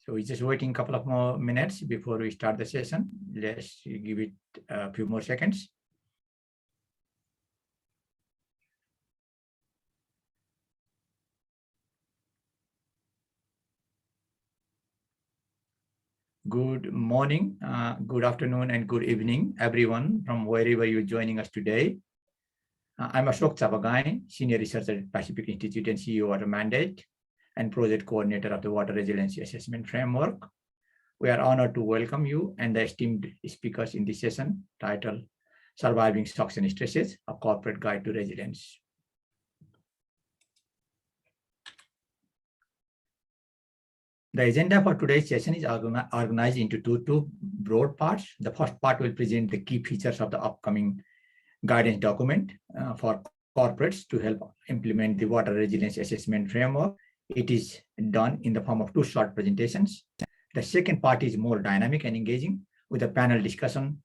So we're just waiting a couple of more minutes before we start the session. Let's give it a few more seconds. Good morning, good afternoon, and good evening, everyone from wherever you're joining us today. I'm Ashok Chabagai, Senior Researcher at Pacific Institute and CEO Water Mandate and Project Coordinator of the Water Resiliency Assessment Framework. We are honored to welcome you and the esteemed speakers in this session titled Surviving Shocks and Stresses, a Corporate Guide to Resilience. The agenda for today's session is organized into two broad parts. The first part will present the key features of the upcoming guidance document for corporates to help implement the Water Resilience Assessment Framework. It is done in the form of two short presentations. The second part is more dynamic and engaging with a panel discussion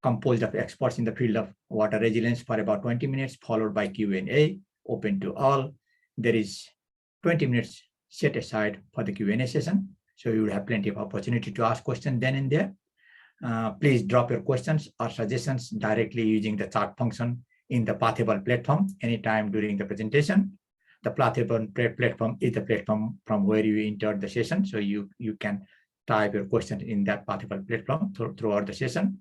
composed of experts in the field of water resilience for about 20 minutes, followed by Q&A, open to all. There is 20 minutes set aside for the Q&A session. So you will have plenty of opportunity to ask questions then and there. Please drop your questions or suggestions directly using the chat function in the Pathable platform anytime during the presentation. The Pathable platform is the platform from where you entered the session. So you can type your question in that Pathable platform throughout the session.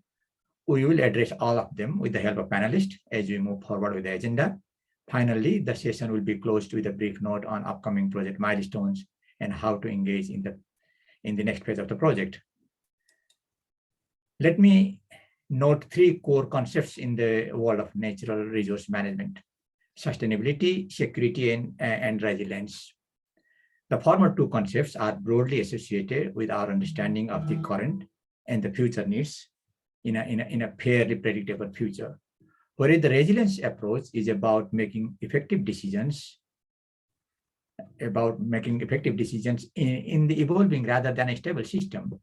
We will address all of them with the help of panelists as we move forward with the agenda. Finally, the session will be closed with a brief note on upcoming project milestones and how to engage in the next phase of the project. Let me note three core concepts in the world of natural resource management: sustainability, security, and resilience. The former two concepts are broadly associated with our understanding of the current and the future needs in a fairly predictable future. Whereas the resilience approach is about making effective decisions in the evolving rather than a stable system.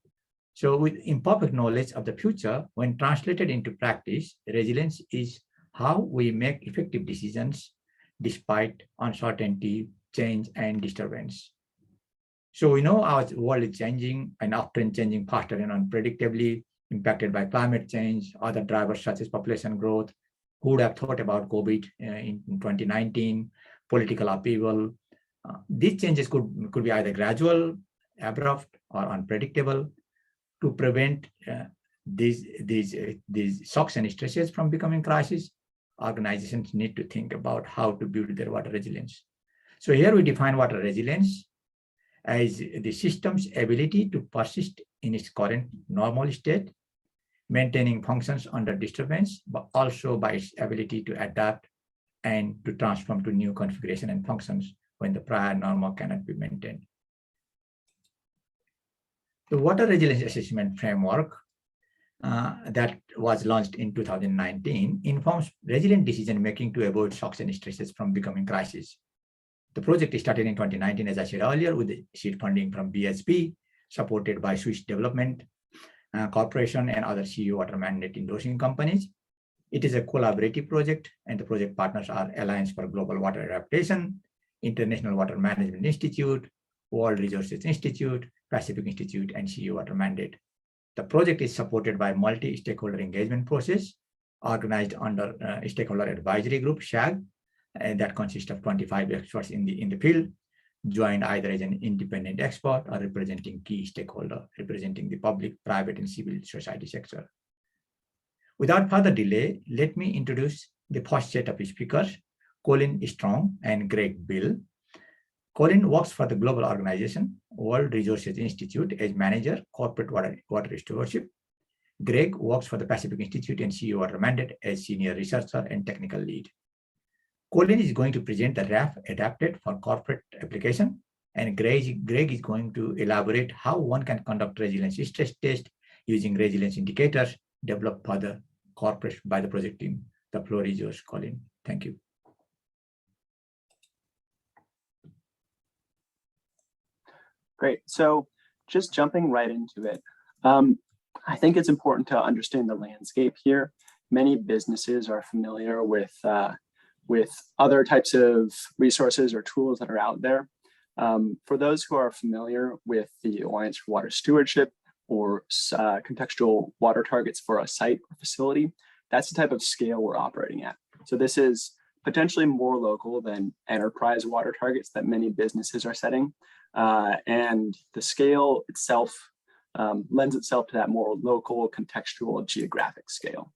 So with imperfect knowledge of the future, when translated into practice, resilience is how we make effective decisions despite uncertainty, change, and disturbance. So we know our world is changing and often changing faster and unpredictably, impacted by climate change, other drivers such as population growth. Who would have thought about COVID in 2019, political upheaval? These changes could be either gradual, abrupt, or unpredictable. To prevent these shocks and stresses from becoming crises, organizations need to think about how to build their water resilience. So here we define water resilience as the system's ability to persist in its current normal state, maintaining functions under disturbance, but also by its ability to adapt and to transform to new configuration and functions when the prior normal cannot be maintained. The Water Resilience Assessment Framework that was launched in 2019 informs resilient decision-making to avoid shocks and stresses from becoming crises. The project started in 2019, as I said earlier, with the seed funding from BSP, supported by Swiss Development Corporation and other CEO Water Mandate endorsing companies. It is a collaborative project, and the project partners are Alliance for Global Water Adaptation, International Water Management Institute, World Resources Institute, Pacific Institute, and CEO Water Mandate. The project is supported by multi-stakeholder engagement process organized under Stakeholder Advisory Group, SHAG, that consists of 25 experts in the field, joined either as an independent expert or representing key stakeholder, representing the public, private, and civil society sector. Without further delay, let me introduce the first set of speakers, Colin Strong and Greg Bill. Colin works for the global organization, World Resources Institute, as manager, corporate water stewardship. Greg works for the Pacific Institute and CEO Water Mandate as senior researcher and technical lead. Colin is going to present the WRAF adapted for corporate application, and Greg is going to elaborate how one can conduct resilience stress test using resilience indicators developed for the corporate by the project team. The floor is yours, Colin. Thank you. Great. So just jumping right into it, I think it's important to understand the landscape here. Many businesses are familiar with other types of resources or tools that are out there. For those who are familiar with the Alliance for Water Stewardship or contextual water targets for a site or facility, that's the type of scale we're operating at. So this is potentially more local than enterprise water targets that many businesses are setting. And the scale itself lends itself to that more local, contextual, geographic scale.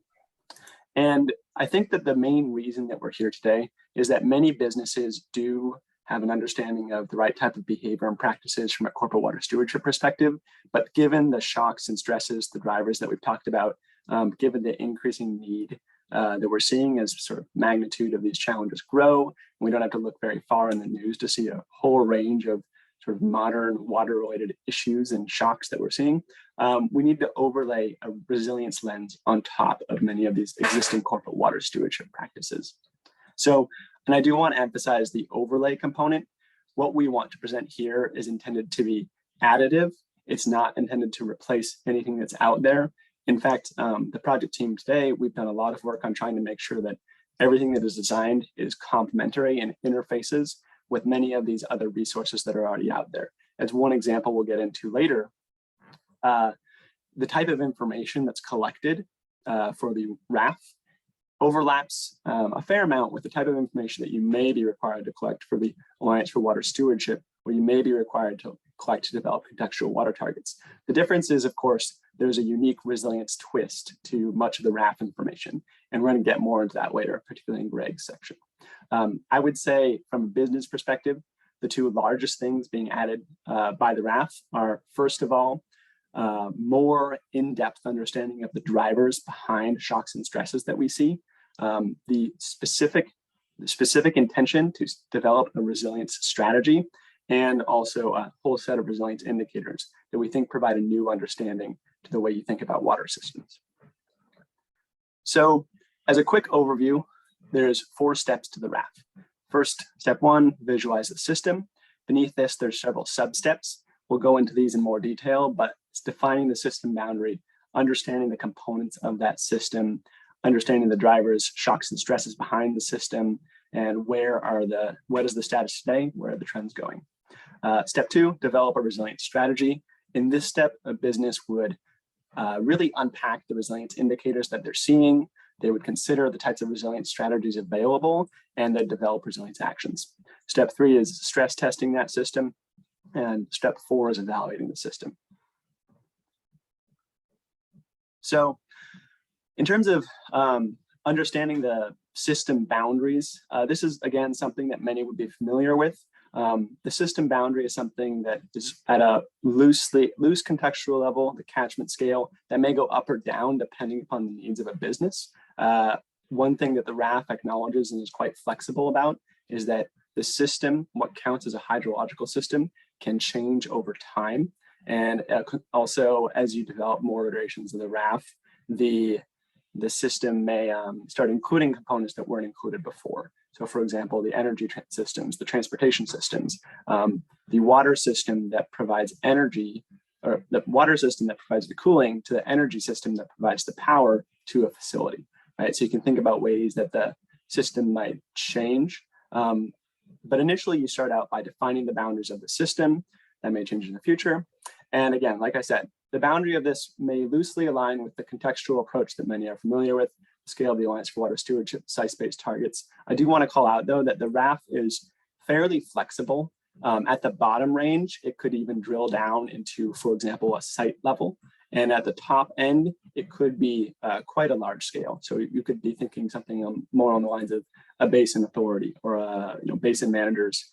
And I think that the main reason that we're here today is that many businesses do have an understanding of the right type of behavior and practices from a corporate water stewardship perspective. But given the shocks and stresses, the drivers that we've talked about, given the increasing need that we're seeing as sort of magnitude of these challenges grow, we don't have to look very far in the news to see a whole range of sort of modern water-related issues and shocks that we're seeing. We need to overlay a resilience lens on top of many of these existing corporate water stewardship practices. So, and I do want to emphasize the overlay component. What we want to present here is intended to be additive. It's not intended to replace anything that's out there. In fact, the project team today, we've done a lot of work on trying to make sure that everything that is designed is complementary and interfaces with many of these other resources that are already out there. As one example we'll get into later, the type of information that's collected for the WRAF overlaps a fair amount with the type of information that you may be required to collect for the Alliance for Water Stewardship, or you may be required to collect to develop contextual water targets. The difference is, of course, there's a unique resilience twist to much of the WRAF information, and we're going to get more into that later, particularly in Greg's section. I would say from a business perspective, the two largest things being added by the WRAF are, first of all, more in-depth understanding of the drivers behind shocks and stresses that we see, the specific intention to develop a resilience strategy, and also a whole set of resilience indicators that we think provide a new understanding to the way you think about water systems. So as a quick overview, there's 4 steps to the WRAF. First, step 1, visualize the system. Beneath this, there's several sub-steps. We'll go into these in more detail, but it's defining the system boundary, understanding the components of that system, understanding the drivers, shocks and stresses behind the system, and what is the status today, where are the trends going. Step 2, develop a resilience strategy. In this step, a business would really unpack the resilience indicators that they're seeing. They would consider the types of resilience strategies available, and then develop resilience actions. Step 3 is stress testing that system, and step 4 is evaluating the system. So in terms of understanding the system boundaries, this is, again, something that many would be familiar with. The system boundary is something that is at a loose contextual level, the catchment scale, that may go up or down depending upon the needs of a business. One thing that the WRAF acknowledges and is quite flexible about is that the system, what counts as a hydrological system, can change over time. And also, as you develop more iterations of the WRAF, the system may start including components that weren't included before. So for example, the energy systems, the transportation systems, the water system that provides energy, or the water system that provides the cooling to the energy system that provides the power to a facility, right? So you can think about ways that the system might change. But initially you start out by defining the boundaries of the system. That may change in the future. And again, like I said, the boundary of this may loosely align with the contextual approach that many are familiar with, the scale of the Alliance for Water Stewardship, site-based targets. I do want to call out, though, that the WRAF is fairly flexible. At the bottom range, it could even drill down into, for example, a site level. And at the top end, it could be quite a large scale. So you could be thinking something more on the lines of a basin authority or basin managers.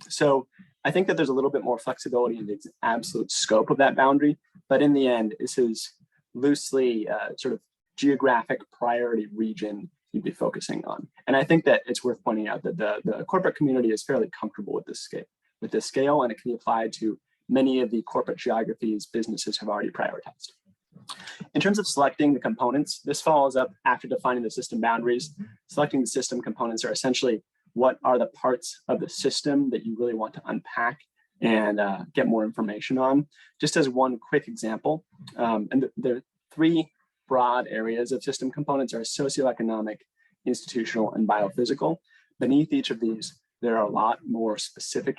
So I think that there's a little bit more flexibility in the absolute scope of that boundary, but in the end, this is loosely sort of geographic priority region you'd be focusing on. And I think that it's worth pointing out that the corporate community is fairly comfortable with this scale, and it can be applied to many of the corporate geographies businesses have already prioritized. In terms of selecting the components, this follows up after defining the system boundaries. Selecting the system components are essentially what are the parts of the system that you really want to unpack and get more information on. Just as one quick example, and the 3 broad areas of system components are socioeconomic, institutional, and biophysical. Beneath each of these, there are a lot more specific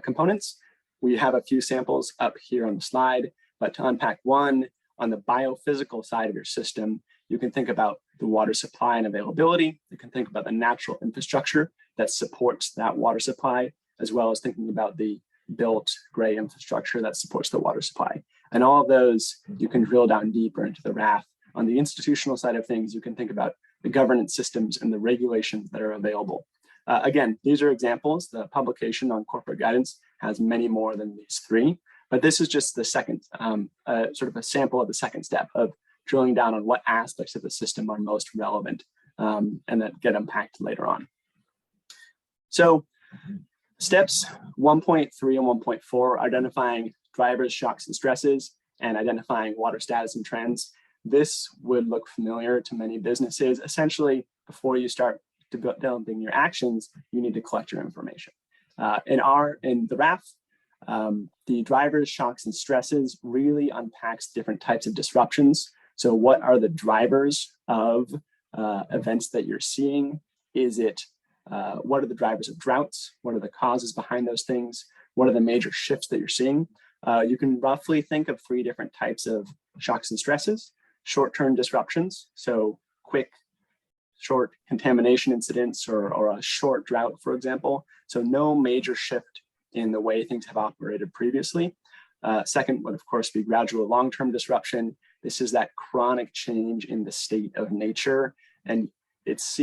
components. We have a few samples up here on the slide, but to unpack one, on the biophysical side of your system, you can think about the water supply and availability. You can think about the natural infrastructure that supports that water supply, as well as thinking about the built gray infrastructure that supports the water supply. And all of those, you can drill down deeper into the WRAF. On the institutional side of things, you can think about the governance systems and the regulations that are available. Again, these are examples. The publication on corporate guidance has many more than these three, but this is just the second, sort of a sample of the second step of drilling down on what aspects of the system are most relevant and that get unpacked later on. So steps 1.3 and 1.4, identifying drivers, shocks, and stresses, and identifying water status and trends. This would look familiar to many businesses. Essentially, before you start developing your actions, you need to collect your information. In the WRAF, the drivers, shocks, and stresses really unpacks different types of disruptions. So what are the drivers of events that you're seeing? What are the drivers of droughts? What are the causes behind those things? What are the major shifts that you're seeing? You can roughly think of three different types of shocks and stresses. Short-term disruptions, so quick, short contamination incidents or a short drought, for example. So no major shift in the way things have operated previously. Second would, of course, be gradual long-term disruption. This is that chronic change in the state of nature. And it's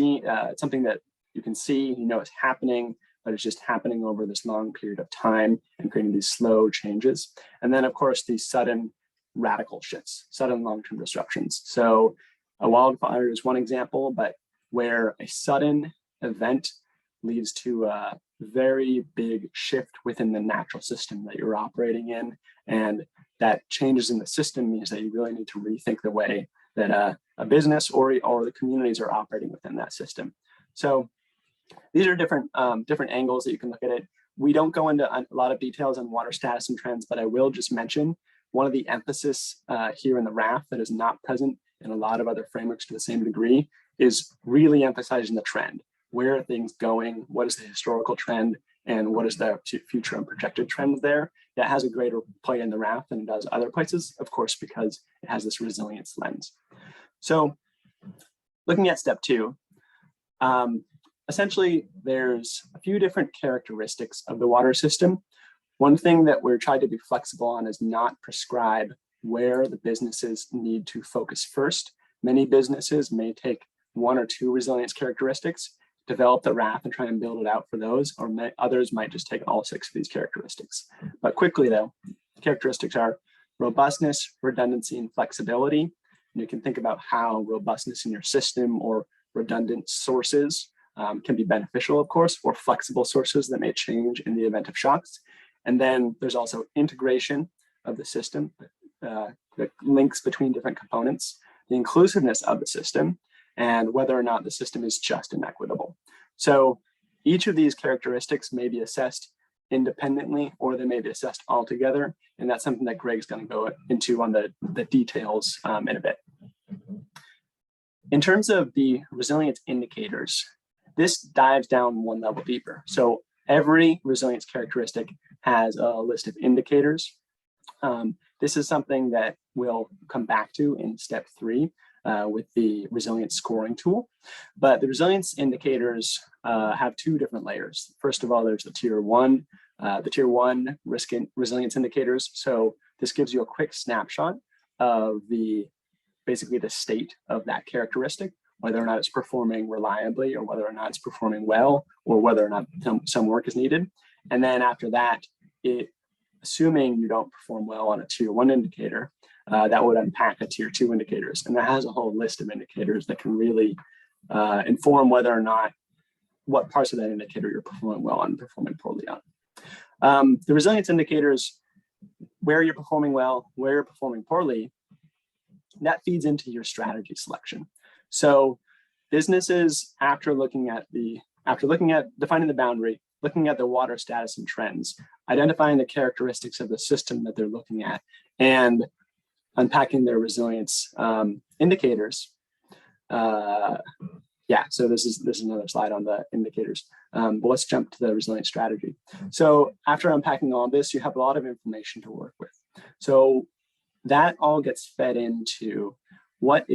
something that you can see, you know it's happening, but it's just happening over this long period of time and creating these slow changes. And then, of course, these sudden radical shifts, sudden long-term disruptions. So a wildfire is one example, but where a sudden event leads to a very big shift within the natural system that you're operating in. And that changes in the system means that you really need to rethink the way that a business or the communities are operating within that system. So these are different angles that you can look at it. We don't go into a lot of details on water status and trends, but I will just mention one of the emphasis here in the WRAF that is not present in a lot of other frameworks to the same degree is really emphasizing the trend. Where are things going? What is the historical trend? And what is the future and projected trends there? That has a greater play in the WRAF than it does other places, of course, because it has this resilience lens. So looking at step 2, essentially there's a few different characteristics of the water system. One thing that we're trying to be flexible on is not prescribe where the businesses need to focus first. Many businesses may take 1 or 2 resilience characteristics, develop the WRAF and try and build it out for those, or others might just take all 6 of these characteristics. But quickly though, the characteristics are robustness, redundancy, and flexibility. And you can think about how robustness in your system or redundant sources can be beneficial, of course, or flexible sources that may change in the event of shocks. And then there's also integration of the system, the links between different components, the inclusiveness of the system, and whether or not the system is just and equitable. So each of these characteristics may be assessed independently or they may be assessed all together. And that's something that Greg's going to go into on the details in a bit. In terms of the resilience indicators, this dives down one level deeper. So every resilience characteristic has a list of indicators. This is something that we'll come back to in step 3 with the resilience scoring tool. But the resilience indicators have 2 different layers. First of all, there's the tier 1 risk resilience indicators. So this gives you a quick snapshot of basically the state of that characteristic, whether or not it's performing reliably or whether or not it's performing well, or whether or not some work is needed. And then after that, assuming you don't perform well on a tier 1 indicator, that would unpack a tier 2 indicators. And that has a whole list of indicators that can really inform whether or not what parts of that indicator you're performing well on and performing poorly on. The resilience indicators, where you're performing well, where you're performing poorly, that feeds into your strategy selection. So businesses, after defining the boundary, looking at the water status and trends, identifying the characteristics of the system that they're looking at, and unpacking their resilience indicators, Yeah, so this is another slide on the indicators. But let's jump to the resilience strategy. So after unpacking all this, you have a lot of information to work with. So that all gets fed into what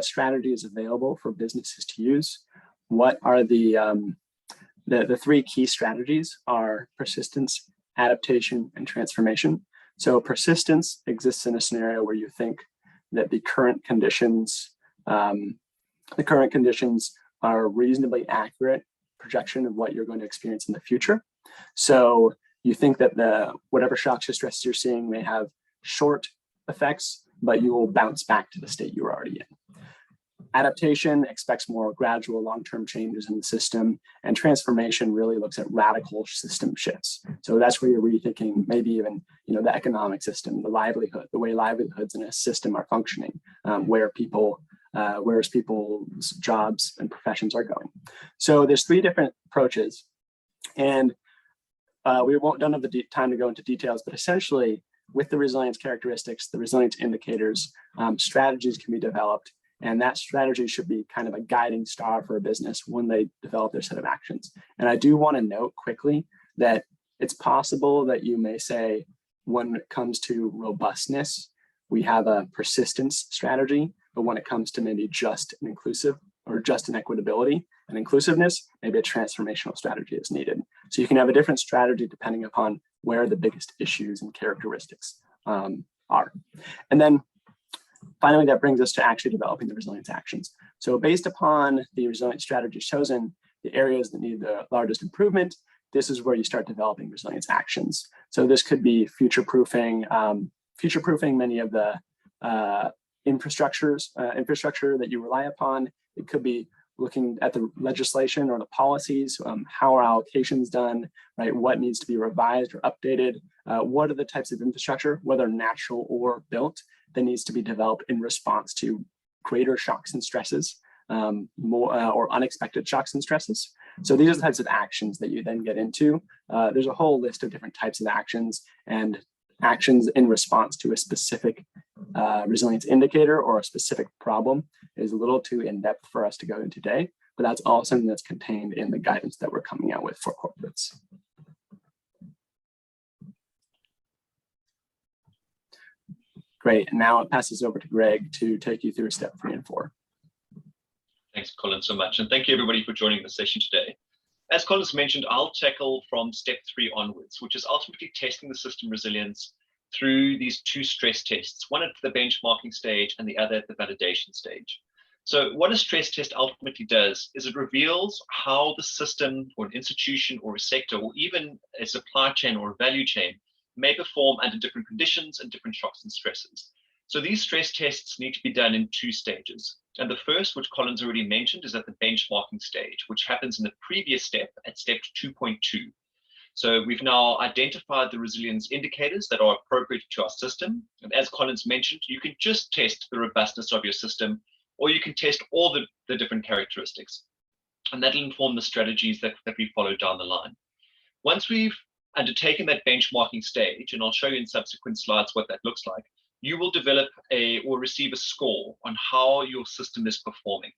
strategy is available for businesses to use. What are the three key strategies are persistence, adaptation, and transformation. So persistence exists in a scenario where you think that the current conditions are reasonably accurate projection of what you're going to experience in the future. So you think that whatever shocks or stresses you're seeing may have short effects, but you will bounce back to the state you were already in. Adaptation expects more gradual long-term changes in the system, and transformation really looks at radical system shifts. So that's where you're rethinking maybe even the economic system, the way livelihoods in a system are functioning, where's people's jobs and professions are going. So there's three different approaches, and we don't have the time to go into details, but essentially with the resilience characteristics, the resilience indicators, strategies can be developed. And that strategy should be kind of a guiding star for a business when they develop their set of actions. And I do want to note quickly that it's possible that you may say, when it comes to robustness, we have a persistence strategy, but when it comes to maybe just an inclusive or just an equitability and inclusiveness, maybe a transformational strategy is needed. So you can have a different strategy depending upon where the biggest issues and characteristics are. And then finally, that brings us to actually developing the resilience actions. So based upon the resilience strategy chosen, the areas that need the largest improvement, this is where you start developing resilience actions. So this could be future-proofing many of the infrastructure that you rely upon. It could be looking at the legislation or the policies, how are allocations done, right? What needs to be revised or updated? What are the types of infrastructure, whether natural or built, that needs to be developed in response to greater shocks and stresses, or unexpected shocks and stresses. So these are the types of actions that you then get into. There's a whole list of different types of actions, and actions in response to a specific resilience indicator or a specific problem is a little too in-depth for us to go into today, but that's all something that's contained in the guidance that we're coming out with for corporates. Great, and now it passes over to Greg to take you through step 3 and 4. Thanks, Colin, so much. And thank you, everybody, for joining the session today. As Colin's mentioned, I'll tackle from step 3 onwards, which is ultimately testing the system resilience through these 2 stress tests, one at the benchmarking stage and the other at the validation stage. So what a stress test ultimately does is it reveals how the system or an institution or a sector or even a supply chain or a value chain may perform under different conditions and different shocks and stresses. So these stress tests need to be done in 2 stages. And the first, which Colin's already mentioned, is at the benchmarking stage, which happens in the previous step at step 2.2. So we've now identified the resilience indicators that are appropriate to our system. And as Colin's mentioned, you can just test the robustness of your system, or you can test all the different characteristics. And that'll inform the strategies that we follow down the line. Once we've undertaken that benchmarking stage, and I'll show you in subsequent slides what that looks like, you will develop or receive a score on how your system is performing.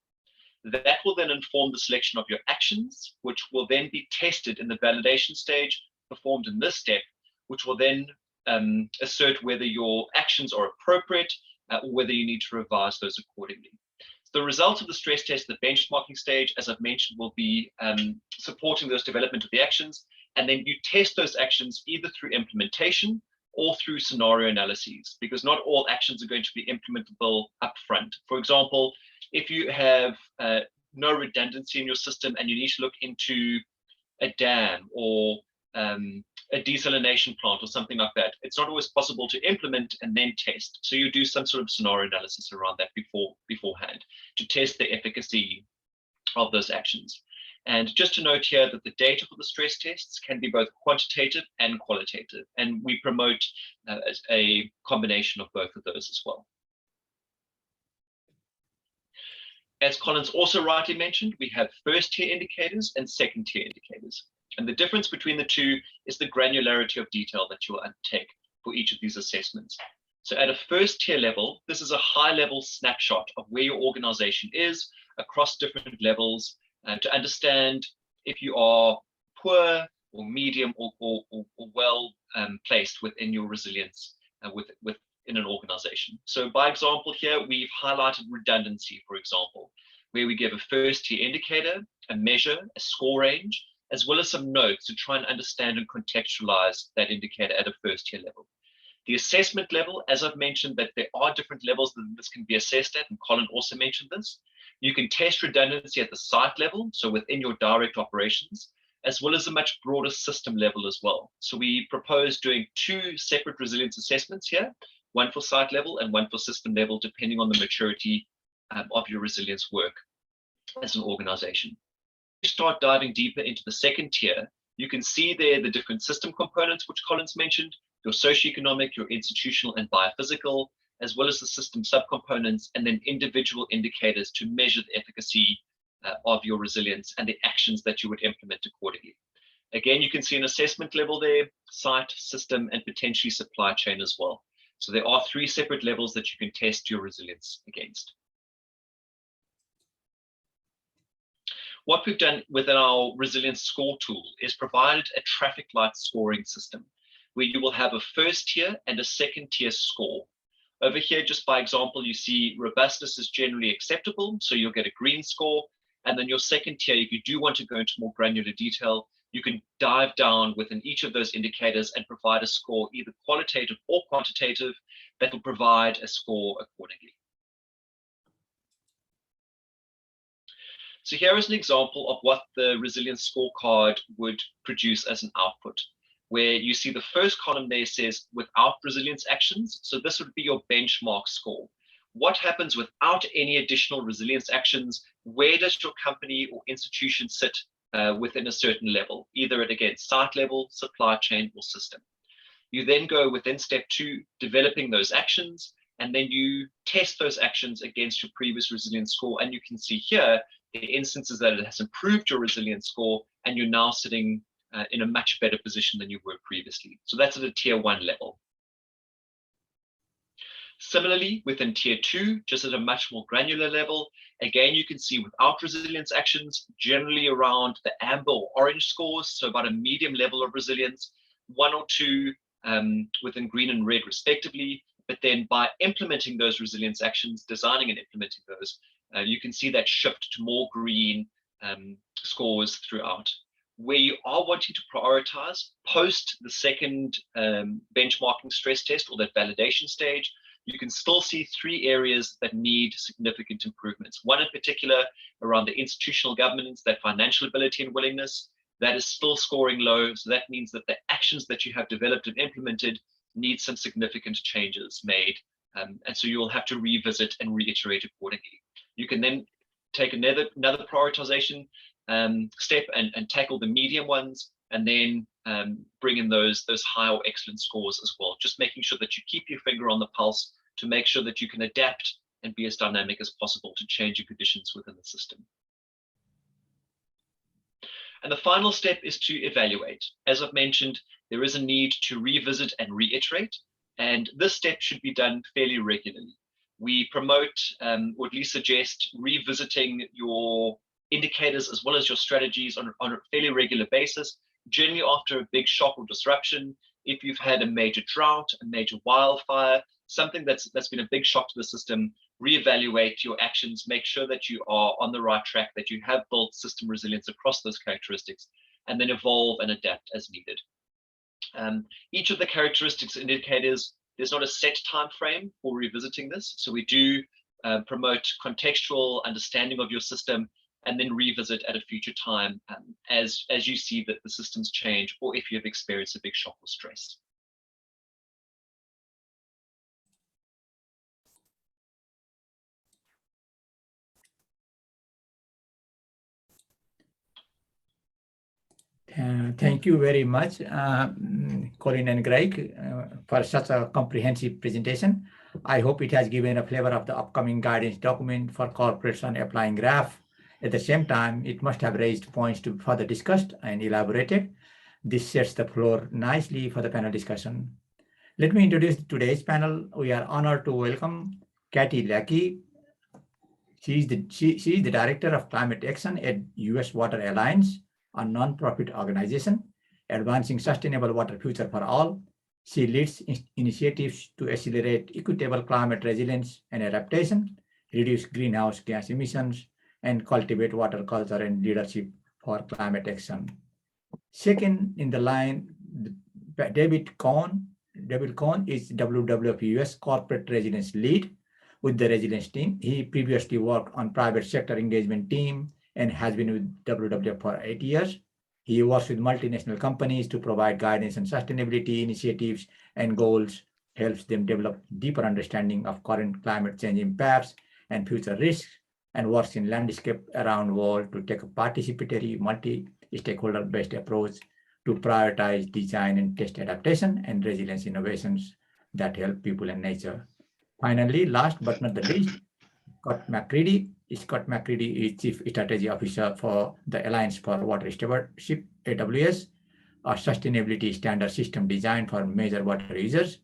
That will then inform the selection of your actions, which will then be tested in the validation stage, performed in this step, which will then assert whether your actions are appropriate or whether you need to revise those accordingly. The result of the stress test at the benchmarking stage, as I've mentioned, will be supporting those development of the actions, and then you test those actions either through implementation or through scenario analyses, because not all actions are going to be implementable upfront. For example, if you have no redundancy in your system and you need to look into a dam or a desalination plant or something like that, it's not always possible to implement and then test. So you do some sort of scenario analysis around that beforehand to test the efficacy of those actions. And just to note here that the data for the stress tests can be both quantitative and qualitative, and we promote a combination of both of those as well. As Colin's also rightly mentioned, we have first-tier indicators and second-tier indicators. And the difference between the two is the granularity of detail that you will undertake for each of these assessments. So at a first-tier level, this is a high-level snapshot of where your organization is across different levels to understand if you are poor or medium or well placed within your resilience within an organization. So by example here, we've highlighted redundancy, for example, where we give a first tier indicator, a measure, a score range, as well as some notes to try and understand and contextualize that indicator at a first tier level. The assessment level, as I've mentioned, that there are different levels that this can be assessed at, and Colin also mentioned this. You can test redundancy at the site level, so within your direct operations, as well as a much broader system level as well. So we propose doing 2 separate resilience assessments here, one for site level and one for system level, depending on the maturity of your resilience work as an organization. You start diving deeper into the second tier, you can see there the different system components, which Colin's mentioned, your socioeconomic, your institutional and biophysical, as well as the system subcomponents, and then individual indicators to measure the efficacy of your resilience and the actions that you would implement accordingly. Again, you can see an assessment level there, site, system, and potentially supply chain as well. So there are 3 separate levels that you can test your resilience against. What we've done within our resilience score tool is provided a traffic light scoring system where you will have a first tier and a second tier score. Over here, just by example, you see robustness is generally acceptable, so you'll get a green score. And then your second tier, if you do want to go into more granular detail, you can dive down within each of those indicators and provide a score, either qualitative or quantitative, that will provide a score accordingly. So here is an example of what the resilience scorecard would produce as an output, where you see the first column there says without resilience actions. So this would be your benchmark score. What happens without any additional resilience actions? Where does your company or institution sit within a certain level, either at, again, site level, supply chain, or system? You then go within step 2, developing those actions, and then you test those actions against your previous resilience score. And you can see here the instances that it has improved your resilience score, and you're now sitting in a much better position than you were previously. So that's at a tier 1 level. Similarly, within tier 2, just at a much more granular level, again, you can see without resilience actions, generally around the amber or orange scores, so about a medium level of resilience, 1 or 2 within green and red respectively. But then by implementing those resilience actions, designing and implementing those, you can see that shift to more green scores throughout. Where you are wanting to prioritize post the second benchmarking stress test or that validation stage, you can still see 3 areas that need significant improvements. One in particular around the institutional governance, that financial ability and willingness, that is still scoring low. So that means that the actions that you have developed and implemented need some significant changes made. And so you'll have to revisit and reiterate accordingly. You can then take another prioritization step and tackle the medium ones, and then bring in those high or excellent scores as well. Just making sure that you keep your finger on the pulse to make sure that you can adapt and be as dynamic as possible to changing conditions within the system. And the final step is to evaluate. As I've mentioned, there is a need to revisit and reiterate, and this step should be done fairly regularly. We promote, or at least suggest, revisiting your indicators as well as your strategies on a fairly regular basis, generally after a big shock or disruption. If you've had a major drought, a major wildfire, something that's been a big shock to the system, reevaluate your actions, make sure that you are on the right track, that you have built system resilience across those characteristics, and then evolve and adapt as needed. Each of the characteristics indicators, there's not a set time frame for revisiting this. So we do promote contextual understanding of your system, and then revisit at a future time as you see that the systems change, or if you have experienced a big shock or stress. Thank you very much, Colin and Greg, for such a comprehensive presentation. I hope it has given a flavor of the upcoming guidance document for corporates on applying WRAF. At the same time, it must have raised points to be further discussed and elaborated. This sets the floor nicely for the panel discussion. Let me introduce today's panel. We are honored to welcome Katie Lackey. She is the director of climate action at U.S. Water Alliance, a non-profit organization advancing sustainable water future for all. She leads initiatives to accelerate equitable climate resilience and adaptation, reduce greenhouse gas emissions, and cultivate water culture and leadership for climate action. Second in the line, David Cohn. David Cohn is WWF US Corporate Resilience Lead with the Resilience team. He previously worked on private sector engagement team and has been with WWF for 8 years. He works with multinational companies to provide guidance on sustainability initiatives and goals, helps them develop deeper understanding of current climate change impacts and future risks, and works in landscape around the world to take a participatory, multi-stakeholder based approach to prioritize, design, and test adaptation and resilience innovations that help people and nature. Finally, last but not the least, Scott McCready. Scott McCready is Chief Strategy Officer for the Alliance for Water Stewardship, AWS, a sustainability standard system designed for major water users.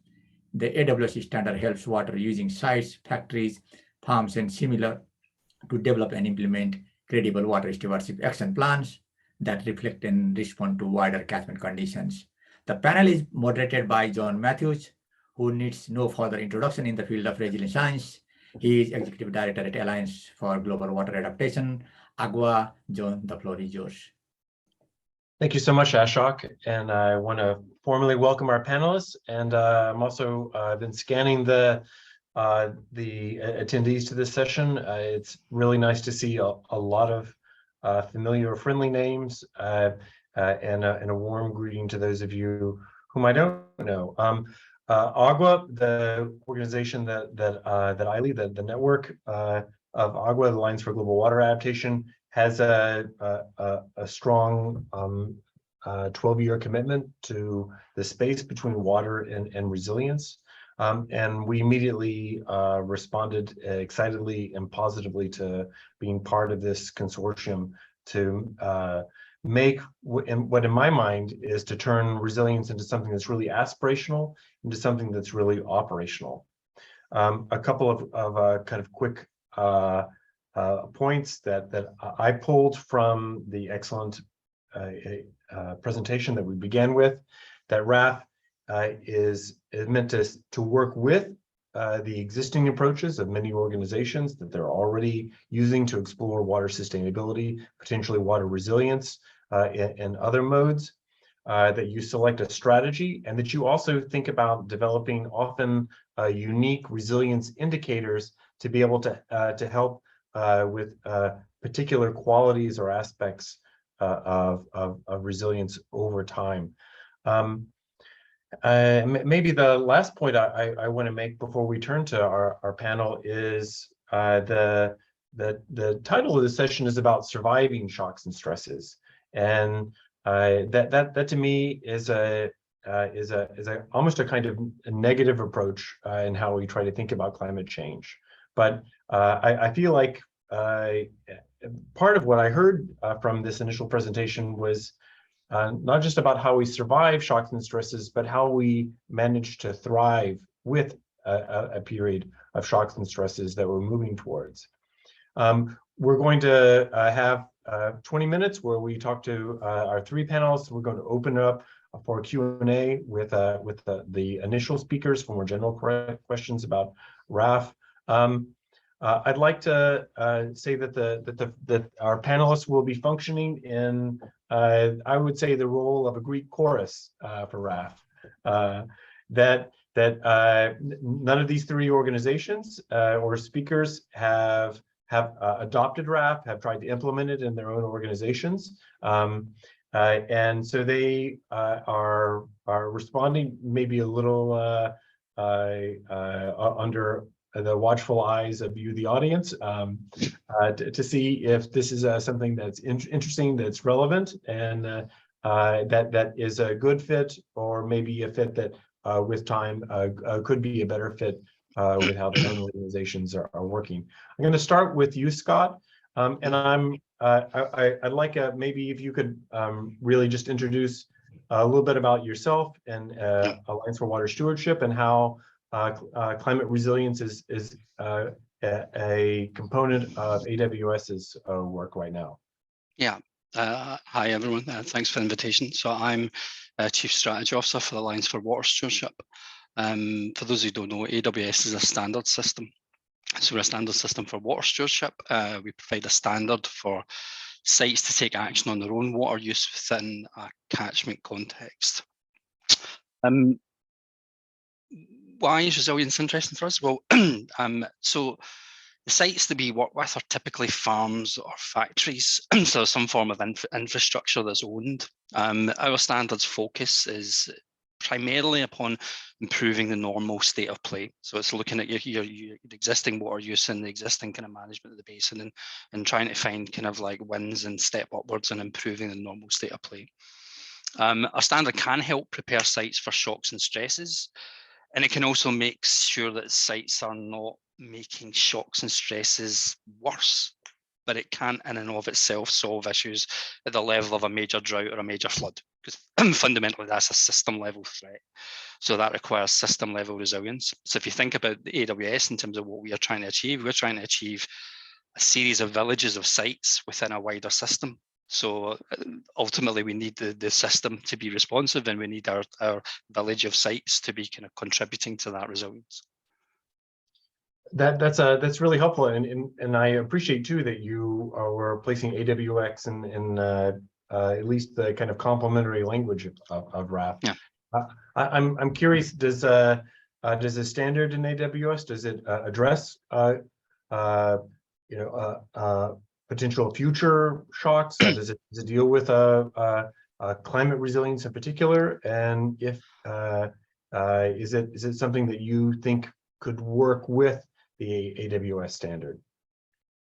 The AWS standard helps water using sites, factories, farms, and similar to develop and implement credible water stewardship action plans that reflect and respond to wider catchment conditions. The panel is moderated by John Matthews, who needs no further introduction in the field of resilience science. He is Executive Director at Alliance for Global Water Adaptation, AGWA. John, the floor is yours. Thank you so much, Ashok. And I want to formally welcome our panelists. And I'm also been scanning the attendees to this session. It's really nice to see a lot of familiar, friendly names, and a warm greeting to those of you whom I don't know. AGWA, the organization that I lead, the network of AGWA, the Alliance for Global Water Adaptation, has a strong 12-year commitment to the space between water and resilience. And we immediately responded excitedly and positively to being part of this consortium to make what in my mind is to turn resilience into something that's really aspirational, into something that's really operational. A couple of kind of quick points that I pulled from the excellent presentation that we began with, that WRAF is meant to work with the existing approaches of many organizations that they're already using to explore water sustainability, potentially water resilience, and other modes, that you select a strategy, and that you also think about developing often unique resilience indicators to be able to help with particular qualities or aspects of resilience over time. Maybe the last point I want to make before we turn to our panel is the title of the session is about surviving shocks and stresses, and that to me is almost a kind of a negative approach in how we try to think about climate change. But I feel like part of what I heard from this initial presentation was not just about how we survive shocks and stresses, but how we manage to thrive with a period of shocks and stresses that we're moving towards. We're going to have 20 minutes where we talk to our three panelists. We're going to open it up for Q&A with the initial speakers for more general questions about WRAF. I'd like to say that our panelists will be functioning in, I would say, the role of a Greek chorus for WRAF. That none of these three organizations or speakers have adopted WRAF, have tried to implement it in their own organizations, and so they are responding maybe a little under the watchful eyes of you, the audience, to see if this is something that's interesting, that's relevant, and that is a good fit, or maybe a fit that with time could be a better fit with how the own organizations are working. I'm going to start with you, Scott, and I'd like maybe if you could really just introduce a little bit about yourself and Alliance for Water Stewardship, and how climate resilience is a component of AWS's work right now? Yeah. Hi, everyone. Thanks for the invitation. So I'm Chief Strategy Officer for the Alliance for Water Stewardship. For those who don't know, AWS is a standard system. So we're a standard system for water stewardship. We provide a standard for sites to take action on their own water use within a catchment context. Why is resilience interesting for us? Well, so the sites that we work with are typically farms or factories, so some form of infrastructure that's owned. Our standards focus is primarily upon improving the normal state of play. So it's looking at your existing water use and the existing kind of management of the basin, and trying to find kind of like wins and step upwards and improving the normal state of play. Our standard can help prepare sites for shocks and stresses, and it can also make sure that sites are not making shocks and stresses worse, but it can't in and of itself solve issues at the level of a major drought or a major flood, because fundamentally that's a system level threat. So that requires system level resilience. So if you think about the AWS in terms of what we are trying to achieve, we're trying to achieve a series of villages of sites within a wider system. So ultimately we need the system to be responsive, and we need our village of sites to be kind of contributing to that resilience. That's really helpful, and I appreciate too that you were placing AWX in at least the kind of complementary language of WRAF. Yeah. I'm curious, does the standard in AWS, does it address potential future shocks? Does it deal with climate resilience in particular? And if is it something that you think could work with the AWS standard?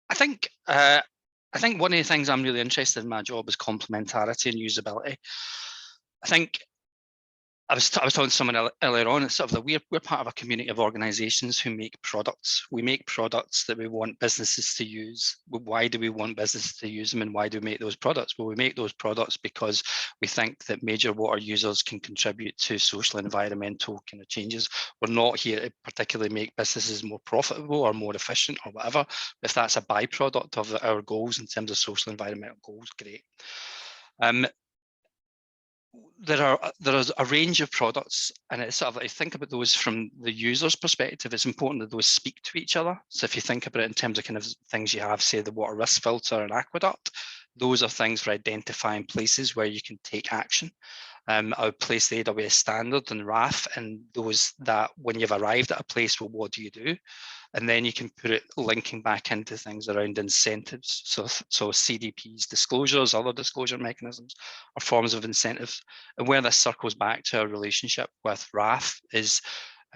I think one of the things I'm really interested in my job is complementarity and usability. I think I was talking to someone earlier on. It's sort of that we're part of a community of organizations who make products. We make products that we want businesses to use. Why do we want businesses to use them, and why do we make those products? Well, we make those products because we think that major water users can contribute to social and environmental kind of changes. We're not here to particularly make businesses more profitable or more efficient or whatever. If that's a byproduct of our goals in terms of social and environmental goals, great. There is a range of products, and it's sort of like, think about those from the user's perspective. It's important that those speak to each other. So if you think about it in terms of kind of things you have, say the water risk filter and aqueduct, those are things for identifying places where you can take action. I would place the AWS standard and WRAF and those that when you've arrived at a place, well, what do you do? And then you can put it linking back into things around incentives. So CDPs, disclosures, other disclosure mechanisms are forms of incentives. And where this circles back to our relationship with WRAF is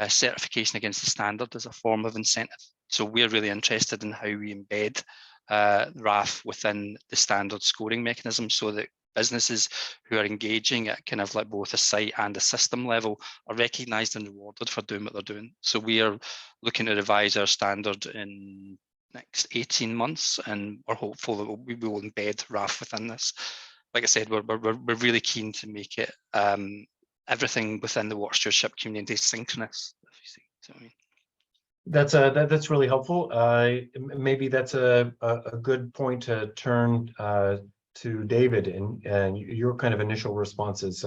certification against the standard as a form of incentive. So we're really interested in how we embed WRAF within the standard scoring mechanism, so that businesses who are engaging at kind of like both a site and a system level are recognized and rewarded for doing what they're doing. So we are looking to revise our standard in next 18 months, and we're hopeful that we will embed WRAF within this. Like I said, we're really keen to make it everything within the water stewardship community synchronous, if you see what I mean. That's really helpful. Maybe that's a good point to turn to David and your kind of initial responses.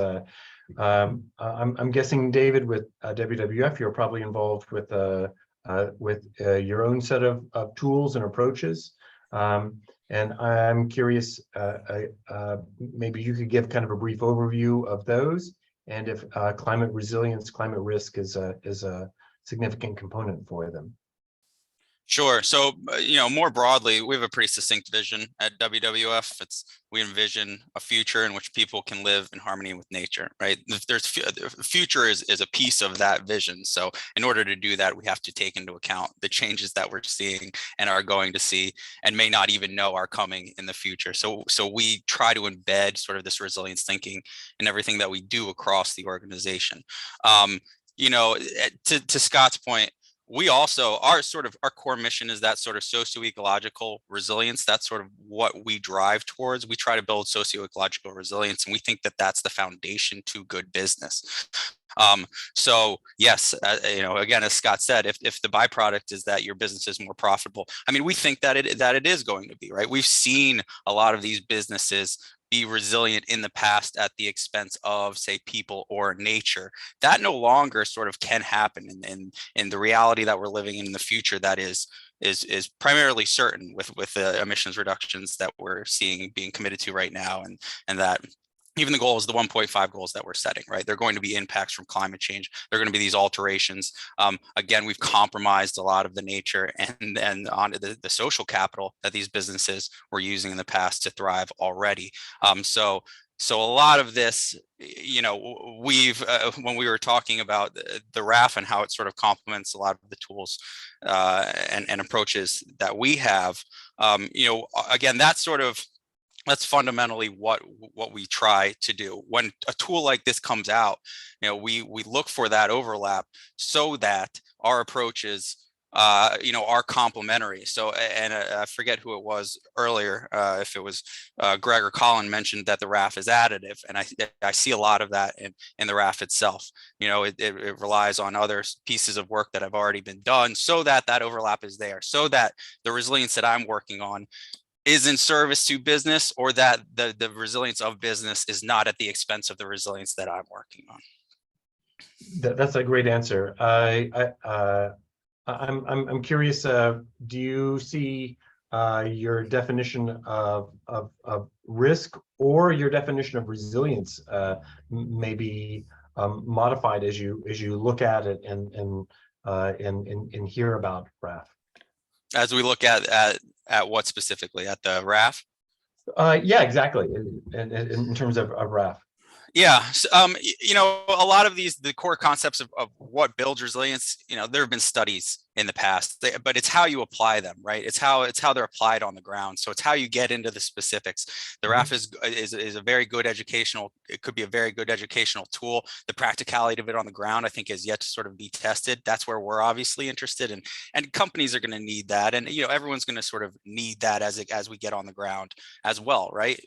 I'm guessing, David, with WWF, you're probably involved with your own set of tools and approaches. And I'm curious, maybe you could give kind of a brief overview of those, and if climate resilience, climate risk is a significant component for them. Sure. So, more broadly, we have a pretty succinct vision at WWF. We envision a future in which people can live in harmony with nature, right? Future is a piece of that vision. So in order to do that, we have to take into account the changes that we're seeing and are going to see and may not even know are coming in the future. So we try to embed sort of this resilience thinking in everything that we do across the organization. To Scott's point, we also, our core mission is that sort of socio-ecological resilience. That's sort of what we drive towards. We try to build socio-ecological resilience, and we think that that's the foundation to good business. So yes, again, as Scott said, if the byproduct is that your business is more profitable, I mean, we think that it is going to be, right? We've seen a lot of these businesses be resilient in the past at the expense of, say, people or nature. That no longer sort of can happen in the reality that we're living in the future. That is primarily certain with the emissions reductions that we're seeing being committed to right now, and that even the goals, the 1.5 goals that we're setting, right? They're going to be impacts from climate change. They're going to be these alterations. Again, we've compromised a lot of the nature and onto the social capital that these businesses were using in the past to thrive already. So a lot of this, we've when we were talking about the WRAF and how it sort of complements a lot of the tools and approaches that we have, again, that's fundamentally what we try to do. When a tool like this comes out, we look for that overlap so that our approaches, are complementary. So, and I forget who it was earlier, if it was Greg or Colin mentioned that the WRAF is additive, and I see a lot of that in the WRAF itself. It relies on other pieces of work that have already been done, so that overlap is there, so that the resilience that I'm working on is in service to business, or that the resilience of business is not at the expense of the resilience that I'm working on. That's a great answer. I'm curious. Do you see your definition of risk or your definition of resilience maybe modified as you look at it and hear about WRAF? As we look at what specifically, at the WRAF? Yeah, exactly. In terms of WRAF. Yeah, so, a lot of the core concepts of what builds resilience, there have been studies in the past, but it's how you apply them, right? It's how they're applied on the ground. So it's how you get into the specifics. The WRAF is a very good educational, it could be a very good educational tool. The practicality of it on the ground, I think, is yet to sort of be tested. That's where we're obviously interested in, and companies are going to need that. And, everyone's going to sort of need that as we get on the ground as well, right?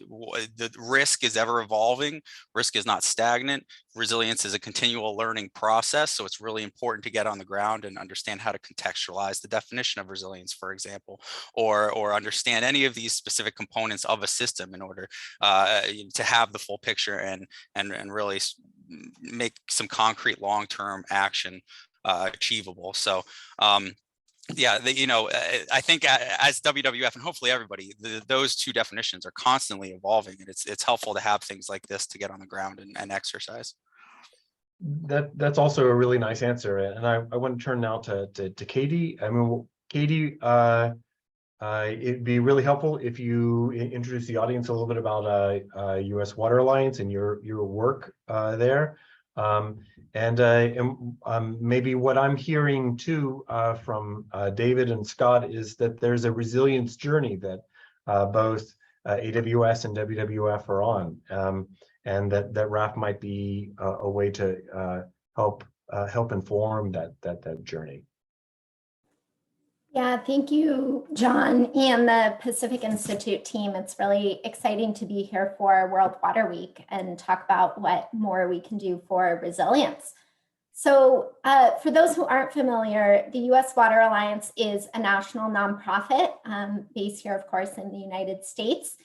The risk is ever evolving. Risk is not stagnant. Resilience is a continual learning process. So it's really important to get on the ground and understand how to contextualize the definition of resilience, for example, or understand any of these specific components of a system in order to have the full picture and really make some concrete long-term action achievable. So yeah, I think as WWF and hopefully everybody, those two definitions are constantly evolving, and it's helpful to have things like this to get on the ground and exercise. That's also a really nice answer, and I want to turn now to Katie. I mean, Katie, it'd be really helpful if you introduce the audience a little bit about U.S. Water Alliance and your work there, and maybe what I'm hearing too from David and Scott is that there's a resilience journey that both AWS and WWF are on. And that WRAF might be a way to help inform that journey. Yeah, thank you, John, and the Pacific Institute team. It's really exciting to be here for World Water Week and talk about what more we can do for resilience. So for those who aren't familiar, the U.S. Water Alliance is a national nonprofit based here, of course, in the United States,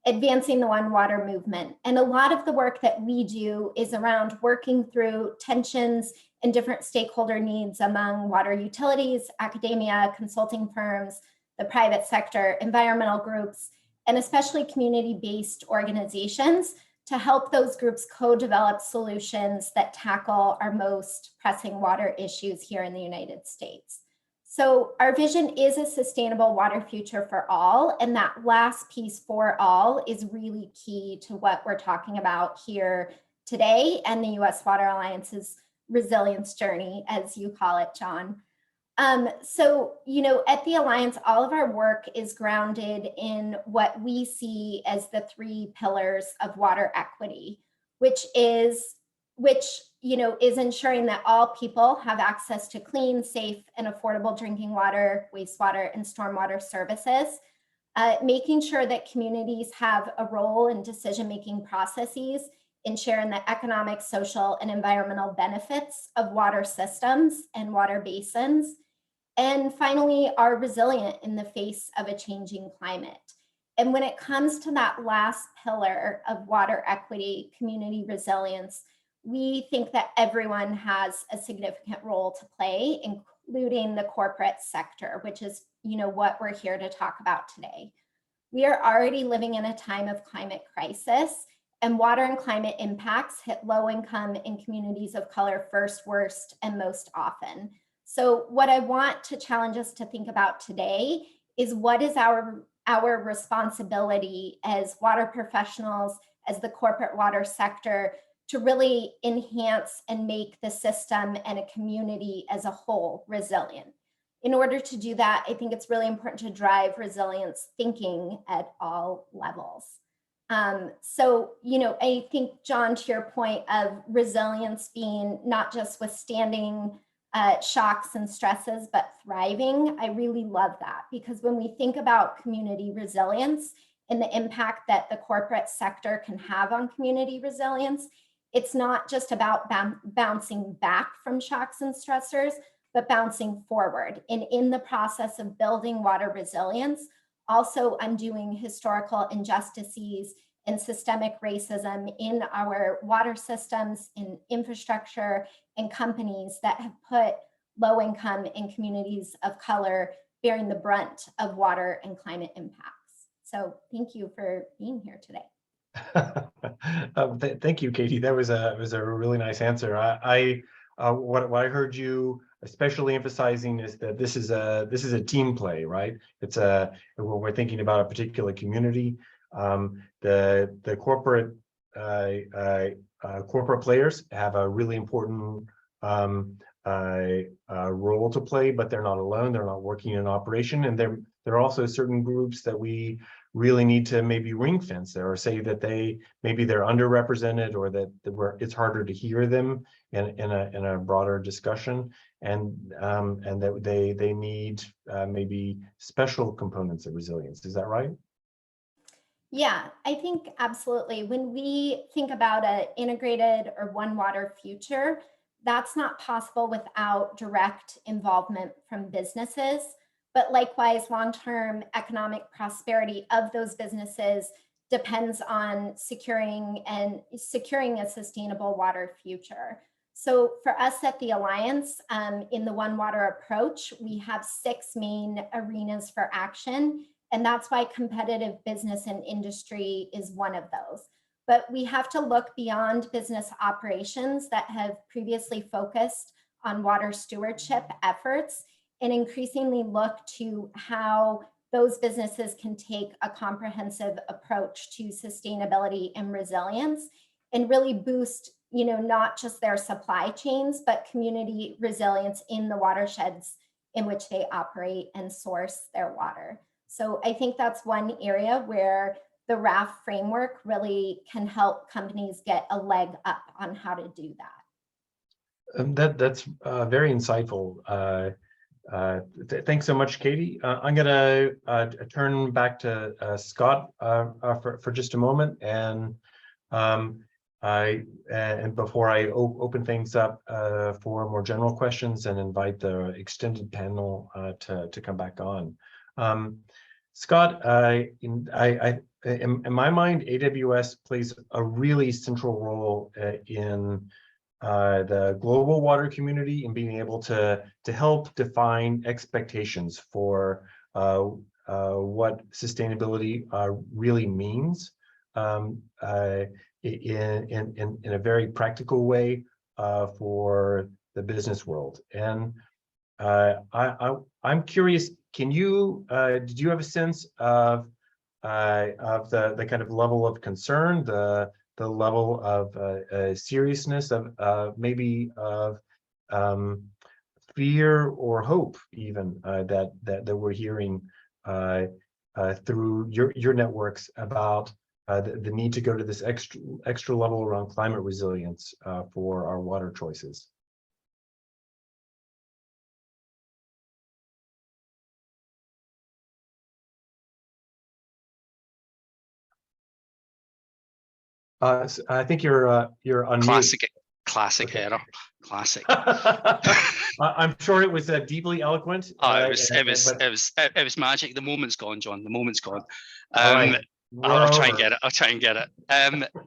advancing the One Water movement. And a lot of the work that we do is around working through tensions and different stakeholder needs among water utilities, academia, consulting firms, the private sector, environmental groups, and especially community-based organizations to help those groups co-develop solutions that tackle our most pressing water issues here in the United States. So our vision is a sustainable water future for all, and that last piece, for all, is really key to what we're talking about here today and the U.S. Water Alliance's resilience journey, as you call it, John. So, at the Alliance, all of our work is grounded in what we see as the 3 pillars of water equity, which is ensuring that all people have access to clean, safe, and affordable drinking water, wastewater, and stormwater services. Making sure that communities have a role in decision-making processes in sharing the economic, social, and environmental benefits of water systems and water basins. And finally, are resilient in the face of a changing climate. And when it comes to that last pillar of water equity, community resilience, we think that everyone has a significant role to play, including the corporate sector, which is, what we're here to talk about today. We are already living in a time of climate crisis, and water and climate impacts hit low income and communities of color first, worst, and most often. So what I want to challenge us to think about today is what is our responsibility as water professionals, as the corporate water sector, to really enhance and make the system and a community as a whole resilient. In order to do that, I think it's really important to drive resilience thinking at all levels. So, I think, John, to your point of resilience being not just withstanding shocks and stresses, but thriving, I really love that, because when we think about community resilience and the impact that the corporate sector can have on community resilience, it's not just about bouncing back from shocks and stressors, but bouncing forward. And in the process of building water resilience, also undoing historical injustices and systemic racism in our water systems, in infrastructure, and companies that have put low income and communities of color bearing the brunt of water and climate impacts. So thank you for being here today. Thank you, Katie. That was a really nice answer. What I heard you especially emphasizing is that this is a team play, right? It's when we're thinking about a particular community, the corporate players have a really important role to play, but they're not alone. They're not working in operation, and there are also certain groups that we really need to maybe ring fence or say that maybe they're underrepresented, or that it's harder to hear them in a broader discussion, and that they need maybe special components of resilience. Is that right? Yeah, I think absolutely. When we think about an integrated or one water future, that's not possible without direct involvement from businesses. But likewise, long-term economic prosperity of those businesses depends on securing a sustainable water future. So for us at the Alliance, in the One Water approach, we have 6 main arenas for action. And that's why competitive business and industry is one of those. But we have to look beyond business operations that have previously focused on water stewardship efforts, and increasingly look to how those businesses can take a comprehensive approach to sustainability and resilience, and really boost, not just their supply chains, but community resilience in the watersheds in which they operate and source their water. So I think that's one area where the WRAF framework really can help companies get a leg up on how to do that. That's very insightful. Thanks so much, Katie. I'm going to turn back to Scott for just a moment, and before I open things up for more general questions and invite the extended panel to come back on. Scott, in my mind, AWS plays a really central role in the global water community in being able to help define expectations for what sustainability really means in a very practical way for the business world. And I'm curious, did you have a sense of the kind of level of concern, the level of seriousness of maybe of fear or hope even that we're hearing through your networks about the need to go to this extra level around climate resilience for our water choices. So I think you're on Classic error. Classic. I'm sure it was deeply eloquent. It was magic. The moment's gone, John. The moment's gone. All right. I'll try and get it. I'll try and get it.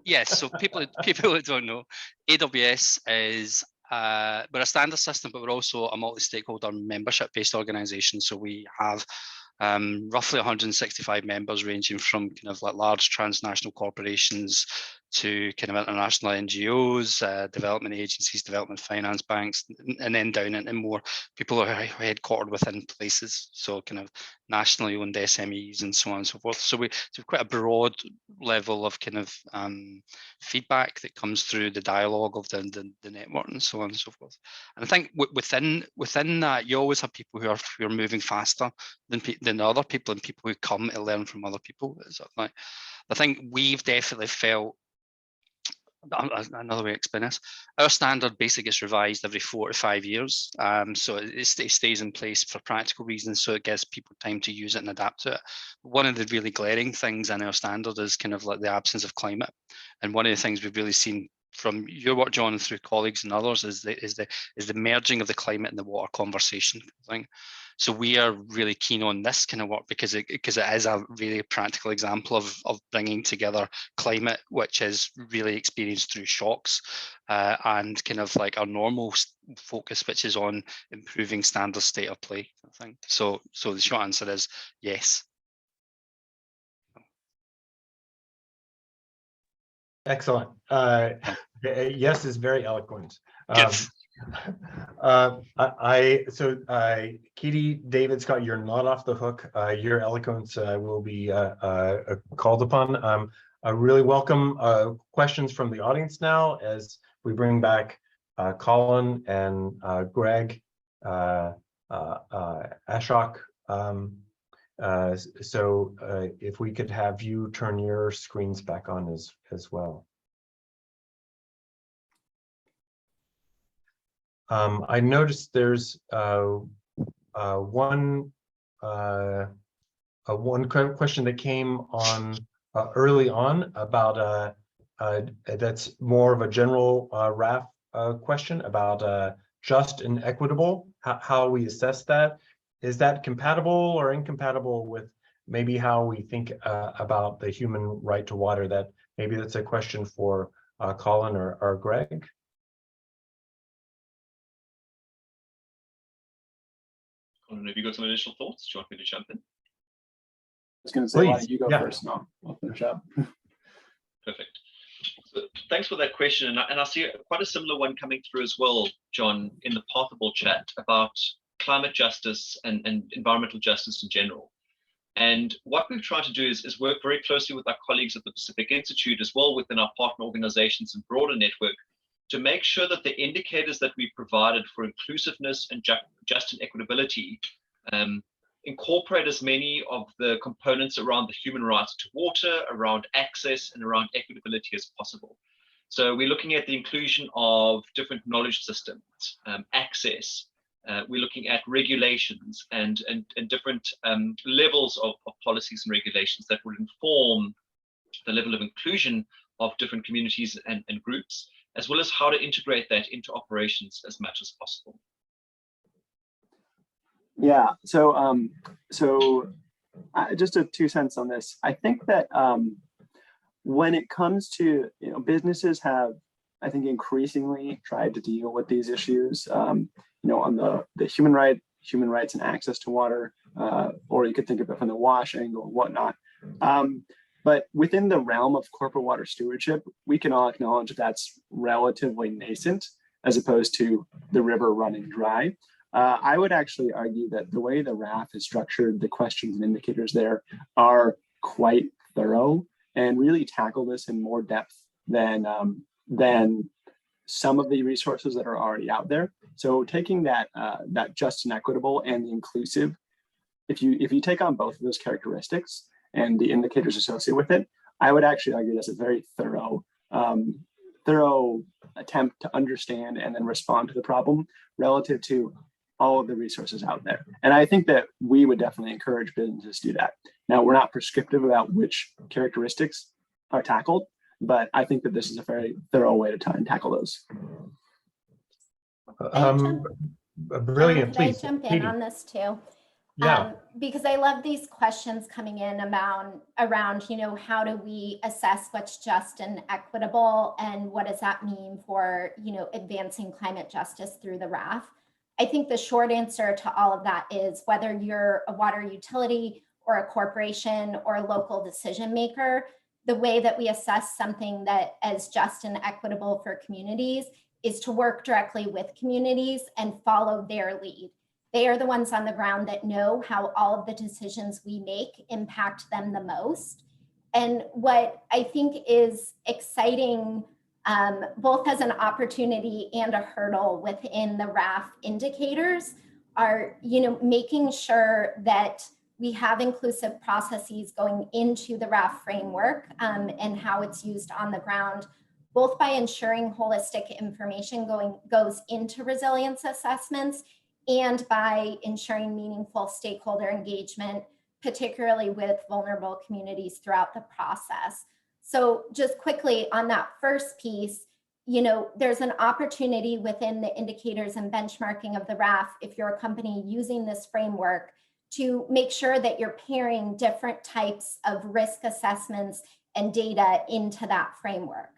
Yes. So people who don't know, AWS is we're a standard system, but we're also a multi-stakeholder membership-based organization. So we have roughly 165 members, ranging from kind of like large transnational corporations to kind of international NGOs, development agencies, development finance banks, and then down into more people who are headquartered within places, so kind of nationally owned SMEs and so on and so forth. So we have quite a broad level of kind of feedback that comes through the dialogue of the network and so on and so forth. And I think within that, you always have people who are moving faster than other people, and people who come to learn from other people. So like, I think we've definitely felt, another way to explain this, our standard basically gets revised every 4 to 5 years. So it stays in place for practical reasons, so it gives people time to use it and adapt to it. One of the really glaring things in our standard is kind of like the absence of climate. And one of the things we've really seen from your work, John, through colleagues and others, is the merging of the climate and the water conversation thing. So we are really keen on this kind of work because it is a really practical example of bringing together climate, which is really experienced through shocks, and kind of like our normal focus, which is on improving standard state of play, I think. So the short answer is yes. Excellent. Yes is very eloquent. Katie, David, Scott, you're not off the hook. Your eloquence will be called upon. I really welcome questions from the audience now as we bring back Colin and Greg, Ashok. If we could have you turn your screens back on as well. I noticed there's one question that came on early on about that's more of a general WRAF question about just and equitable, how we assess that. Is that compatible or incompatible with maybe how we think about the human right to water? That maybe that's a question for Colin or Greg. Colin, have you got some initial thoughts? Do you want me to jump in? I was going to say, why don't you go first? No, I'll finish up. Perfect. So thanks for that question. And I see quite a similar one coming through as well, John, in the Pathable chat about climate justice and environmental justice in general. And what we've tried to do is work very closely with our colleagues at the Pacific Institute, as well within our partner organizations and broader network, to make sure that the indicators that we provided for inclusiveness and just and equitability incorporate as many of the components around the human rights to water, around access, and around equitability as possible. So we're looking at the inclusion of different knowledge systems, access. We're looking at regulations and different levels of policies and regulations that will inform the level of inclusion of different communities and groups, as well as how to integrate that into operations as much as possible. Yeah, so just 2 cents on this. I think that when it comes to, businesses have, I think, increasingly tried to deal with these issues, on the human rights and access to water, or you could think of it from the WASH angle and whatnot. But within the realm of corporate water stewardship, we can all acknowledge that that's relatively nascent as opposed to the river running dry. I would actually argue that the way the WRAF is structured, the questions and indicators there are quite thorough and really tackle this in more depth than some of the resources that are already out there. So taking that just and equitable and the inclusive, if you take on both of those characteristics and the indicators associated with it, I would actually argue that's a very thorough attempt to understand and then respond to the problem relative to all of the resources out there. And I think that we would definitely encourage businesses to do that. Now, we're not prescriptive about which characteristics are tackled, but I think that this is a very thorough way to try and tackle those. Brilliant, Could I please. jump in Katie. on this too? Yeah. Because I love these questions coming in around, you know, how do we assess what's just and equitable, and what does that mean for, you know, advancing climate justice through the WRAF? I think the short answer to all of that is whether you're a water utility or a corporation or a local decision maker, the way that we assess something that as just and equitable for communities is to work directly with communities and follow their lead. They are the ones on the ground that know how all of the decisions we make impact them the most. And what I think is exciting, both as an opportunity and a hurdle within the WRAF indicators, are, you know, making sure that we have inclusive processes going into the WRAF framework and how it's used on the ground, both by ensuring holistic information goes into resilience assessments and by ensuring meaningful stakeholder engagement, particularly with vulnerable communities throughout the process. So just quickly on that first piece, you know, there's an opportunity within the indicators and benchmarking of the WRAF, if you're a company using this framework, to make sure that you're pairing different types of risk assessments and data into that framework.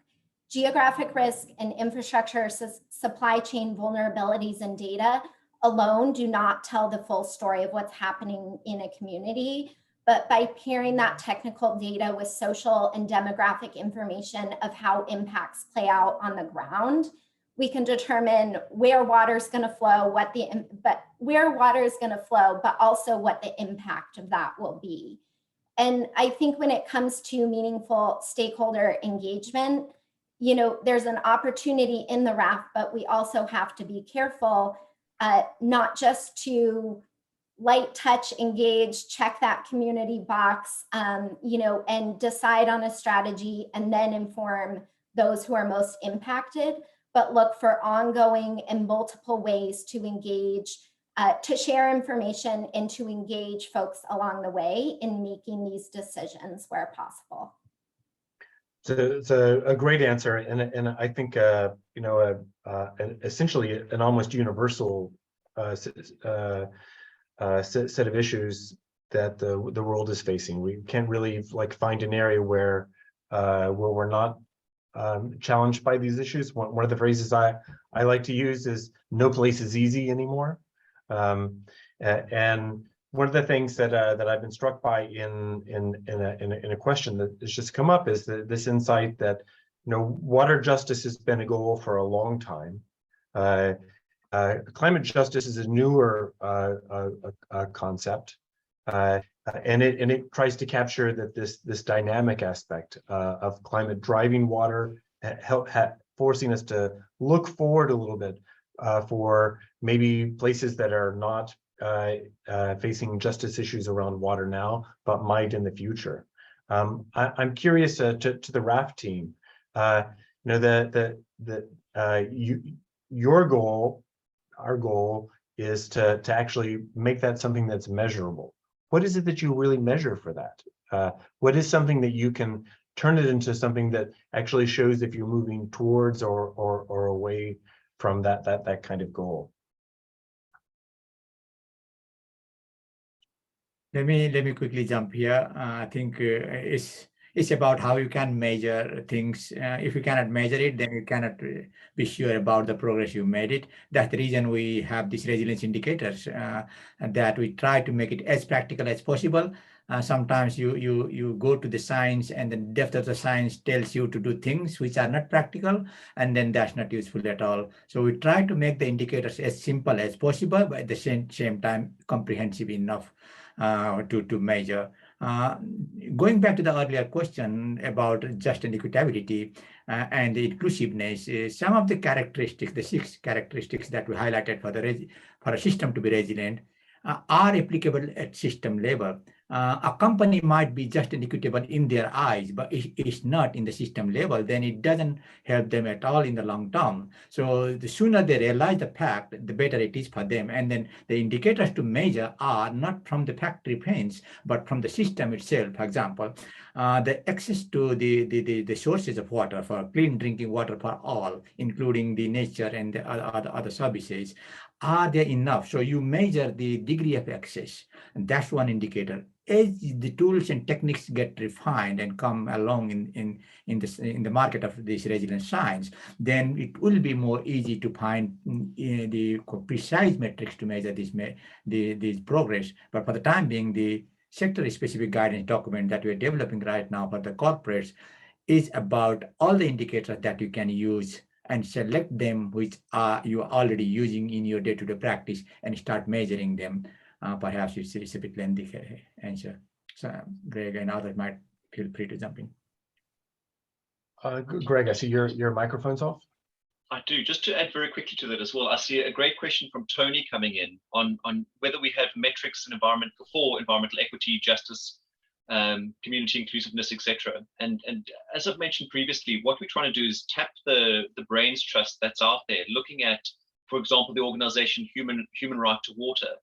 Geographic risk and infrastructure supply chain vulnerabilities and data alone do not tell the full story of what's happening in a community, but by pairing that technical data with social and demographic information of how impacts play out on the ground, we can determine where water is going to flow, but also what the impact of that will be. And I think when it comes to meaningful stakeholder engagement, you know, there's an opportunity in the WRAF, but we also have to be careful not just to light touch, engage, check that community box, you know, and decide on a strategy and then inform those who are most impacted, but look for ongoing and multiple ways to engage, to share information and to engage folks along the way in making these decisions where possible. It's a great answer, and I think you know, essentially an almost universal set of issues that the world is facing. We can't really like find an area where we're not challenged by these issues. One of the phrases I like to use is "no place is easy anymore," and one of the things that I've been struck by in a question that has just come up is this insight that, you know, water justice has been a goal for a long time. Climate justice is a newer concept, and it tries to capture that this dynamic aspect of climate driving water, forcing us to look forward a little bit for maybe places that are not facing justice issues around water now, but might in the future. I'm curious to the WRAF team. You know, your goal, our goal, is to actually make that something that's measurable. What is it that you really measure for that? What is something that you can turn it into something that actually shows if you're moving towards or away from that kind of goal? Let me quickly jump here. I think it's about how you can measure things. If you cannot measure it, then you cannot be sure about the progress you made it. That's the reason we have these resilience indicators, and that we try to make it as practical as possible. Sometimes you go to the science, and the depth of the science tells you to do things which are not practical, and then that's not useful at all. So we try to make the indicators as simple as possible, but at the same time comprehensive enough to measure. Going back to the earlier question about just and equitability and the inclusiveness, some of the characteristics, the 6 characteristics that we highlighted for a system to be resilient, are applicable at system level. a company might be just equitable in their eyes, but it's not in the system level, then it doesn't help them at all in the long term. So the sooner they realize the fact, the better it is for them. And then the indicators to measure are not from the factory fence, but from the system itself. For example, the access to the sources of water for clean drinking water for all, including the nature and the other services, are there enough? So you measure the degree of access, and that's one indicator. As the tools and techniques get refined and come along in the market of this resilience science, then it will be more easy to find the precise metrics to measure this progress. But for the time being, the sector-specific guidance document that we're developing right now for the corporates is about all the indicators that you can use and select them which you are already using in your day-to-day practice and start measuring them. Perhaps it's a bit lengthy answer. So Greg and others might feel free to jump in. Greg, I see your microphone's off. I do. Just to add very quickly to that as well, I see a great question from Tony coming in on whether we have metrics in environment for environmental equity, justice, community inclusiveness, etc. And as I've mentioned previously, what we're trying to do is tap the brains trust that's out there, looking at, for example, the organization Human Right to Water,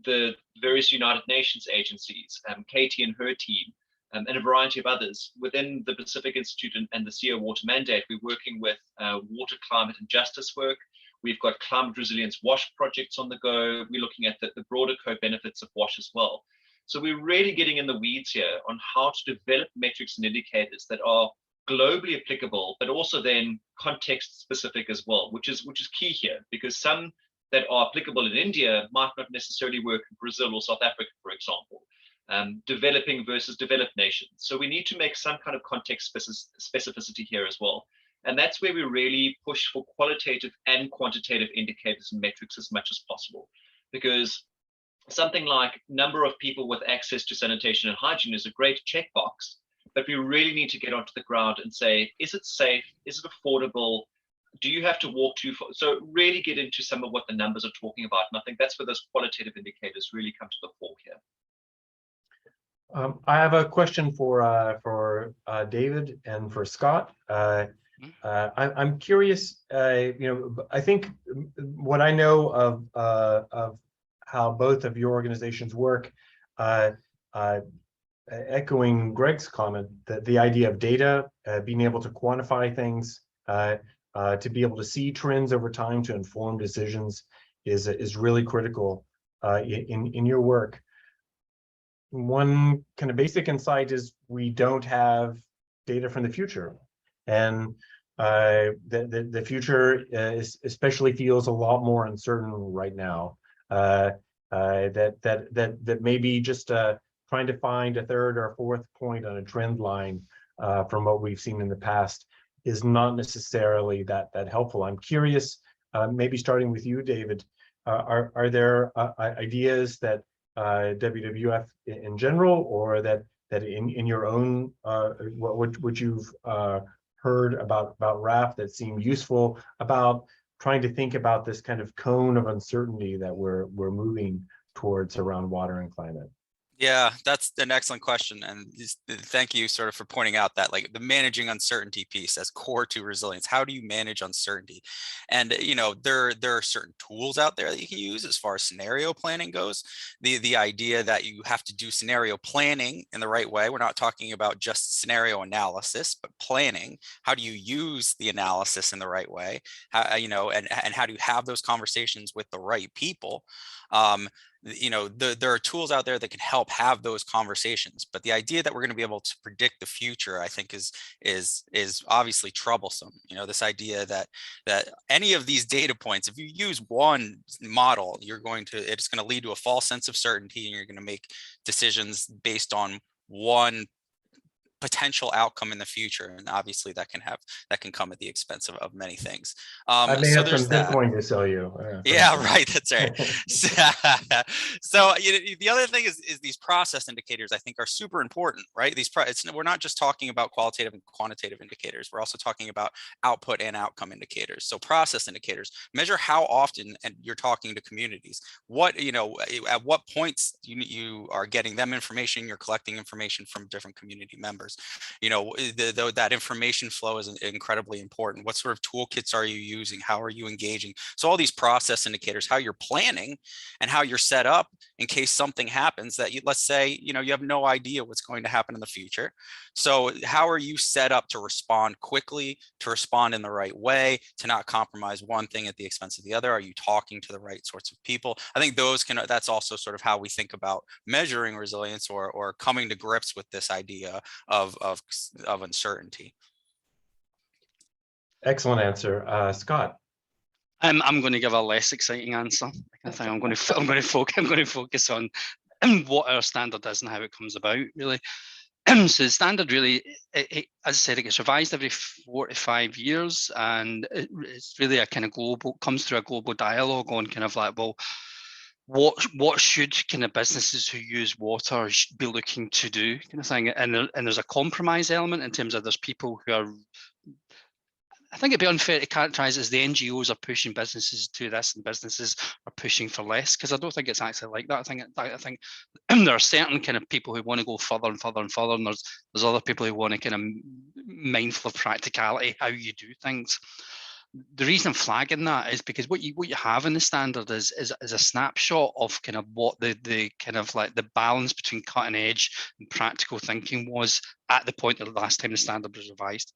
the various United Nations agencies, Katie and her team, and a variety of others. Within the Pacific Institute and the CO Water Mandate, we're working with water, climate, and justice work. We've got climate resilience WASH projects on the go. We're looking at the broader co-benefits of WASH as well. So we're really getting in the weeds here on how to develop metrics and indicators that are globally applicable, but also then context specific as well, which is key here, because some that are applicable in India might not necessarily work in Brazil or South Africa, for example. Developing versus developed nations. So we need to make some kind of context specificity here as well. And that's where we really push for qualitative and quantitative indicators and metrics as much as possible. Because something like number of people with access to sanitation and hygiene is a great checkbox, but we really need to get onto the ground and say, is it safe? Is it affordable? Do you have to walk too far? So really get into some of what the numbers are talking about. And I think that's where those qualitative indicators really come to the fore here. I have a question for David and for Scott. I'm curious. I think what I know of how both of your organizations work, echoing Greg's comment, that the idea of data, being able to quantify things, to be able to see trends over time to inform decisions is really critical in your work. One kind of basic insight is we don't have data from the future, and the future especially feels a lot more uncertain right now. That maybe just trying to find a third or fourth point on a trend line from what we've seen in the past is not necessarily that helpful. I'm curious, maybe starting with you, David, are there ideas that WWF in general, or that in your own what you've heard about WRAF that seem useful about trying to think about this kind of cone of uncertainty that we're moving towards around water and climate? Yeah, that's an excellent question, and thank you sort of for pointing out that, like, the managing uncertainty piece as core to resilience. How do you manage uncertainty? And there are certain tools out there that you can use as far as scenario planning goes. The idea that you have to do scenario planning in the right way. We're not talking about just scenario analysis, but planning. How do you use the analysis in the right way? How, and how do you have those conversations with the right people? There are tools out there that can help have those conversations, but the idea that we're going to be able to predict the future, I think, is obviously troublesome. This idea that any of these data points, if you use one model, it's going to lead to a false sense of certainty, and you're going to make decisions based on one potential outcome in the future, and obviously that can come at the expense of many things. I may so have some there's that. Bitcoin to sell you. Yeah, right. That's right. So the other thing is these process indicators, I think, are super important, right? We're not just talking about qualitative and quantitative indicators. We're also talking about output and outcome indicators. So process indicators measure how often and you're talking to communities. At what points you are getting them information, you're collecting information from different community members. That information flow is incredibly important. What sort of toolkits are you using? How are you engaging? So all these process indicators, how you're planning and how you're set up in case something happens that let's say, you have no idea what's going to happen in the future. So how are you set up to respond quickly, to respond in the right way, to not compromise one thing at the expense of the other? Are you talking to the right sorts of people? I think that's also sort of how we think about measuring resilience or coming to grips with this idea of uncertainty. Excellent answer. Scott. I'm going to give a less exciting answer. I think I'm going to focus on what our standard is and how it comes about, really. So the standard really, as I said, it gets revised every 4 to 5 years, and it's really a kind of comes through a global dialogue on kind of like, well, what should kind of businesses who use water be looking to do, kind of thing, and there's a compromise element in terms of there's people who are, I think it'd be unfair to characterize it as the NGOs are pushing businesses to this and businesses are pushing for less, because I don't think it's actually like that. I think there are certain kind of people who want to go further and further and further, and there's other people who want to kind of mindful of practicality, how you do things. The reason I'm flagging that is because what you have in the standard is a snapshot of kind of what the kind of like the balance between cutting edge and practical thinking was at the point of the last time the standard was revised.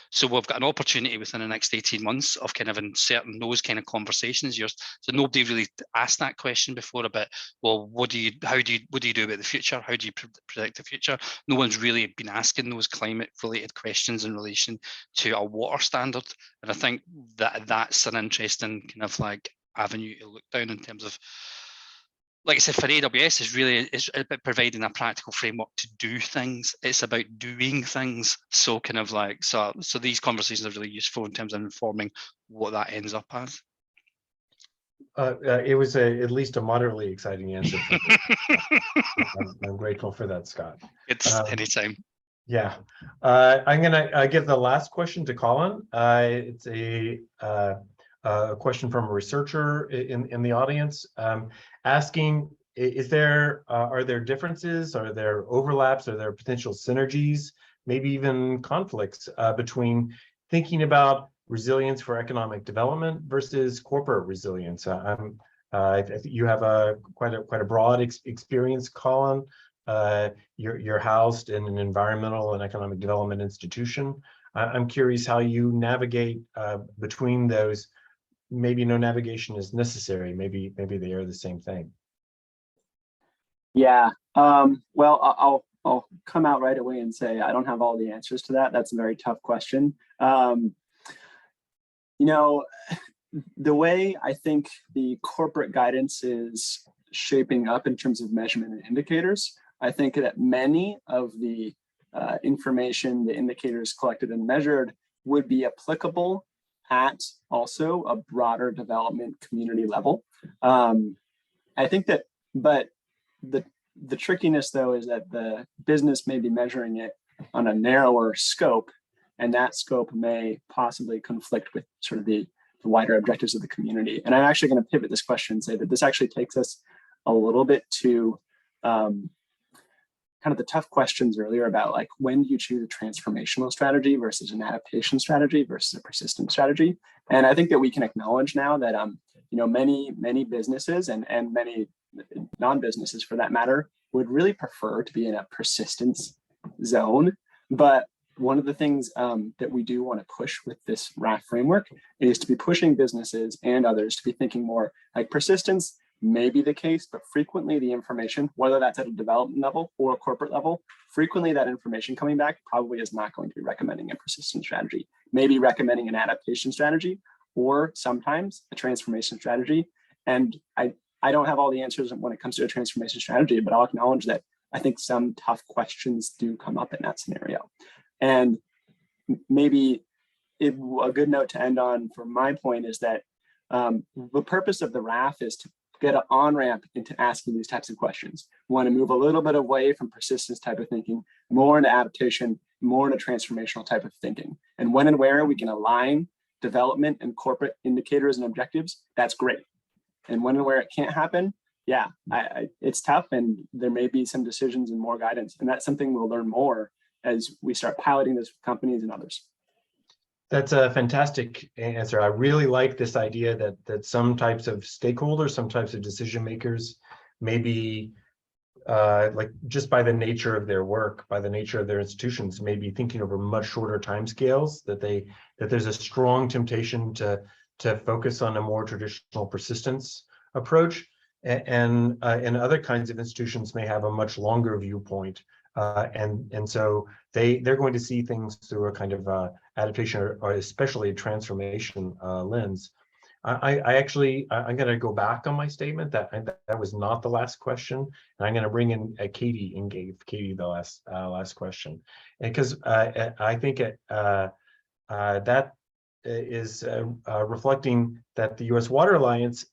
So we've got an opportunity within the next 18 months of kind of inserting those kind of conversations. So nobody really asked that question before about, well, what do you do about the future? How do you predict the future? No one's really been asking those climate related questions in relation to a water standard. And I think that's an interesting kind of like avenue to look down in terms of, like I said, for AWS is about providing a practical framework to do things. It's about doing things. So kind of like, so these conversations are really useful in terms of informing what that ends up as. It was at least a moderately exciting answer. I'm grateful for that, Scott. It's anytime. Yeah. I'm gonna give the last question to Colin. It's a question from a researcher in the audience, asking, are there differences, are there overlaps, are there potential synergies, maybe even conflicts between thinking about resilience for economic development versus corporate resilience? I think you have quite a broad experience, Colin. You're housed in an environmental and economic development institution. I'm curious how you navigate between those. Maybe no navigation is necessary. Maybe they are the same thing. Yeah. Well, I'll come out right away and say I don't have all the answers to that. That's a very tough question. The way I think the corporate guidance is shaping up in terms of measurement and indicators, I think that many of the information, the indicators collected and measured would be applicable at also a broader development community level. I think that, but the trickiness though is that the business may be measuring it on a narrower scope, and that scope may possibly conflict with sort of the wider objectives of the community. And I'm actually going to pivot this question and say that this actually takes us a little bit to kind of the tough questions earlier about like, when do you choose a transformational strategy versus an adaptation strategy versus a persistent strategy? And I think that we can acknowledge now that many businesses and many non-businesses for that matter would really prefer to be in a persistence zone. But one of the things that we do want to push with this WRAF framework is to be pushing businesses and others to be thinking more like persistence may be the case, but frequently the information, whether that's at a development level or a corporate level, frequently that information coming back probably is not going to be recommending a persistent strategy, maybe recommending an adaptation strategy, or sometimes a transformation strategy. And I don't have all the answers when it comes to a transformation strategy, but I'll acknowledge that I think some tough questions do come up in that scenario. And maybe a good note to end on for my point is that the purpose of the WRAF is to get an on-ramp into asking these types of questions. We want to move a little bit away from persistence type of thinking, more into adaptation, more into transformational type of thinking. And when and where we can align development and corporate indicators and objectives, that's great. And when and where it can't happen, yeah, it's tough, and there may be some decisions and more guidance. And that's something we'll learn more as we start piloting this with companies and others. That's a fantastic answer. I really like this idea that some types of stakeholders, some types of decision makers, maybe like just by the nature of their work, by the nature of their institutions, maybe thinking over much shorter timescales. That there's a strong temptation to focus on a more traditional persistence approach, and other kinds of institutions may have a much longer viewpoint. And so they're going to see things through a kind of adaptation or especially a transformation lens. I'm going to go back on my statement that was not the last question, and I'm going to bring in Katie and give Katie the last question, because I think that is reflecting that the U.S. Water Alliance,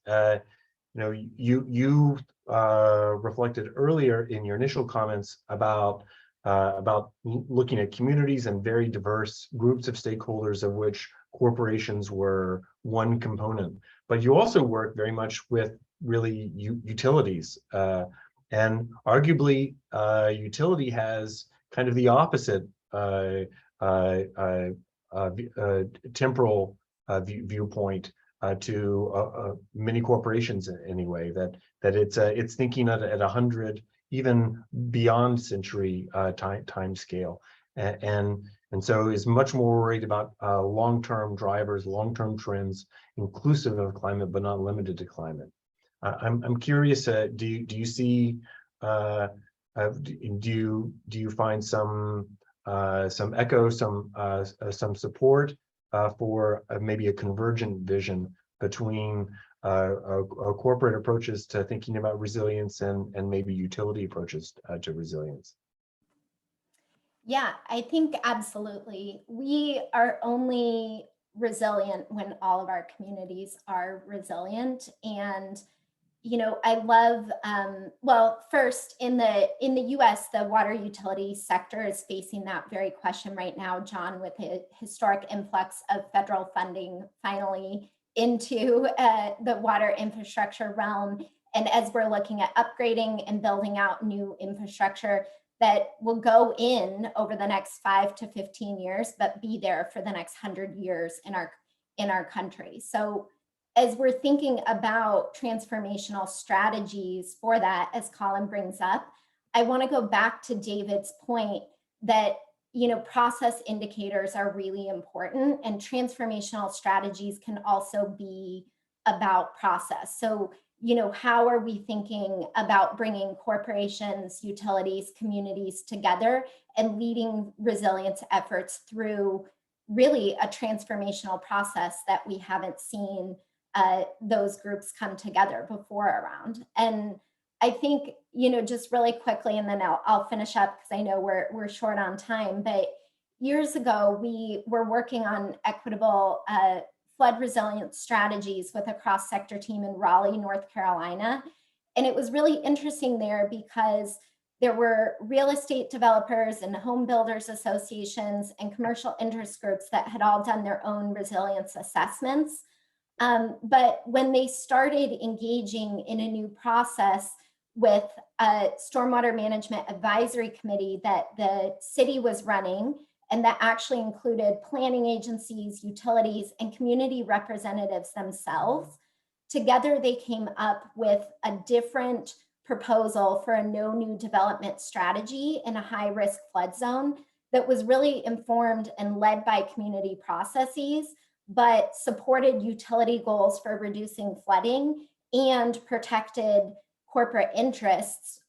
you reflected earlier in your initial comments about looking at communities and very diverse groups of stakeholders, of which corporations were one component. But you also work very much with really utilities, and arguably utility has kind of the opposite temporal viewpoint to many corporations anyway, that it's thinking at 100, even beyond century time scale, and so is much more worried about long-term drivers, long-term trends, inclusive of climate but not limited to climate. I'm curious, do you see do you find some echo, some support for maybe a convergent vision between corporate approaches to thinking about resilience and maybe utility approaches to resilience? Yeah, I think absolutely. We are only resilient when all of our communities are resilient. And I love, well, first in the US, the water utility sector is facing that very question right now, John, with a historic influx of federal funding finally into the water infrastructure realm. And as we're looking at upgrading and building out new infrastructure that will go in over the next 5 to 15 years, but be there for the next 100 years in our country. So as we're thinking about transformational strategies for that, as Colin brings up, I want to go back to David's point that process indicators are really important, and transformational strategies can also be about process. So how are we thinking about bringing corporations, utilities, communities together and leading resilience efforts through really a transformational process that we haven't seen those groups come together before around. And I think, just really quickly, and then I'll finish up because I know we're short on time, but years ago, we were working on equitable flood resilience strategies with a cross-sector team in Raleigh, North Carolina. And it was really interesting there because there were real estate developers and home builders associations and commercial interest groups that had all done their own resilience assessments. But when they started engaging in a new process with a stormwater management advisory committee that the city was running, and that actually included planning agencies, utilities, and community representatives themselves, together they came up with a different proposal for a no new development strategy in a high-risk flood zone that was really informed and led by community processes, but supported utility goals for reducing flooding and protected corporate interests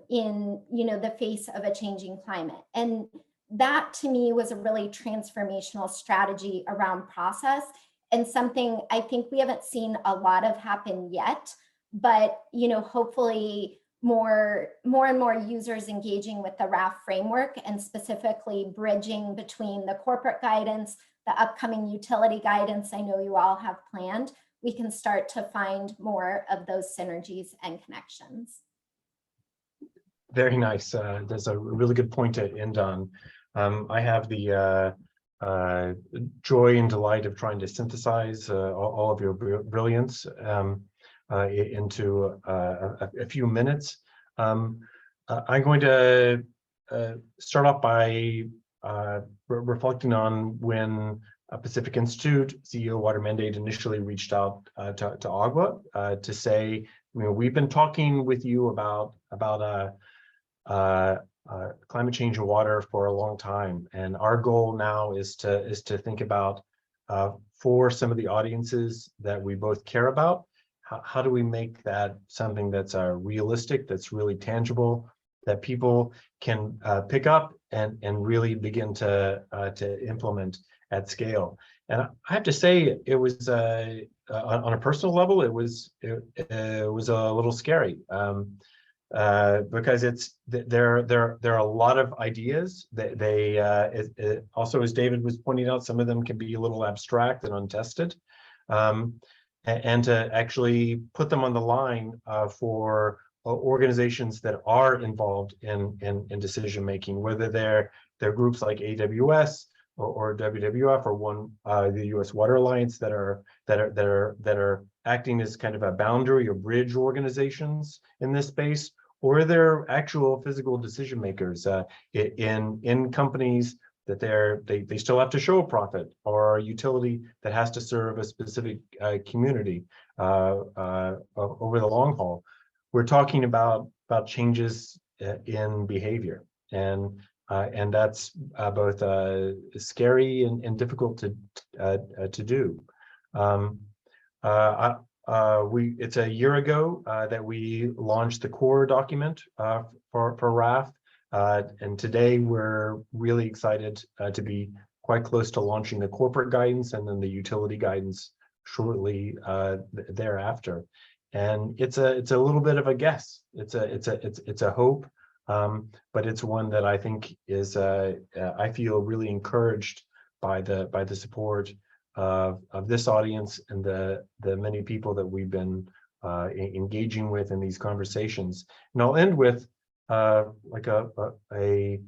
in the face of a changing climate. And that to me was a really transformational strategy around process, and something I think we haven't seen a lot of happen yet, but hopefully more and more users engaging with the WRAF framework, and specifically bridging between the corporate guidance, the upcoming utility guidance I know you all have planned, we can start to find more of those synergies and connections. Very nice. That's a really good point to end on. I have the joy and delight of trying to synthesize all of your brilliance into a few minutes. I'm going to start off by reflecting on when Pacific Institute CEO Water Mandate initially reached out to AGWA to say, we've been talking with you about climate change and water for a long time, and our goal now is to think about for some of the audiences that we both care about, how do we make that something that's realistic, that's really tangible, that people can pick up and really begin to implement at scale. And I have to say, it was on a personal level, it was a little scary. Because there are a lot of ideas that they also, as David was pointing out, some of them can be a little abstract and untested, and to actually put them on the line for organizations that are involved in decision making, whether they're groups like AWS or WWF or the U.S. Water Alliance that are acting as kind of a boundary or bridge organizations in this space, or they're actual physical decision makers in companies that they still have to show a profit, or a utility that has to serve a specific community over the long haul. We're talking about changes in behavior, and that's both scary and difficult to do. It's a year ago that we launched the core document for WRAF, and today we're really excited to be quite close to launching the corporate guidance and then the utility guidance shortly thereafter. And it's a little bit of a guess. It's a hope, but it's one that I think is I feel really encouraged by the support of this audience and the many people that we've been engaging with in these conversations. And I'll end with like a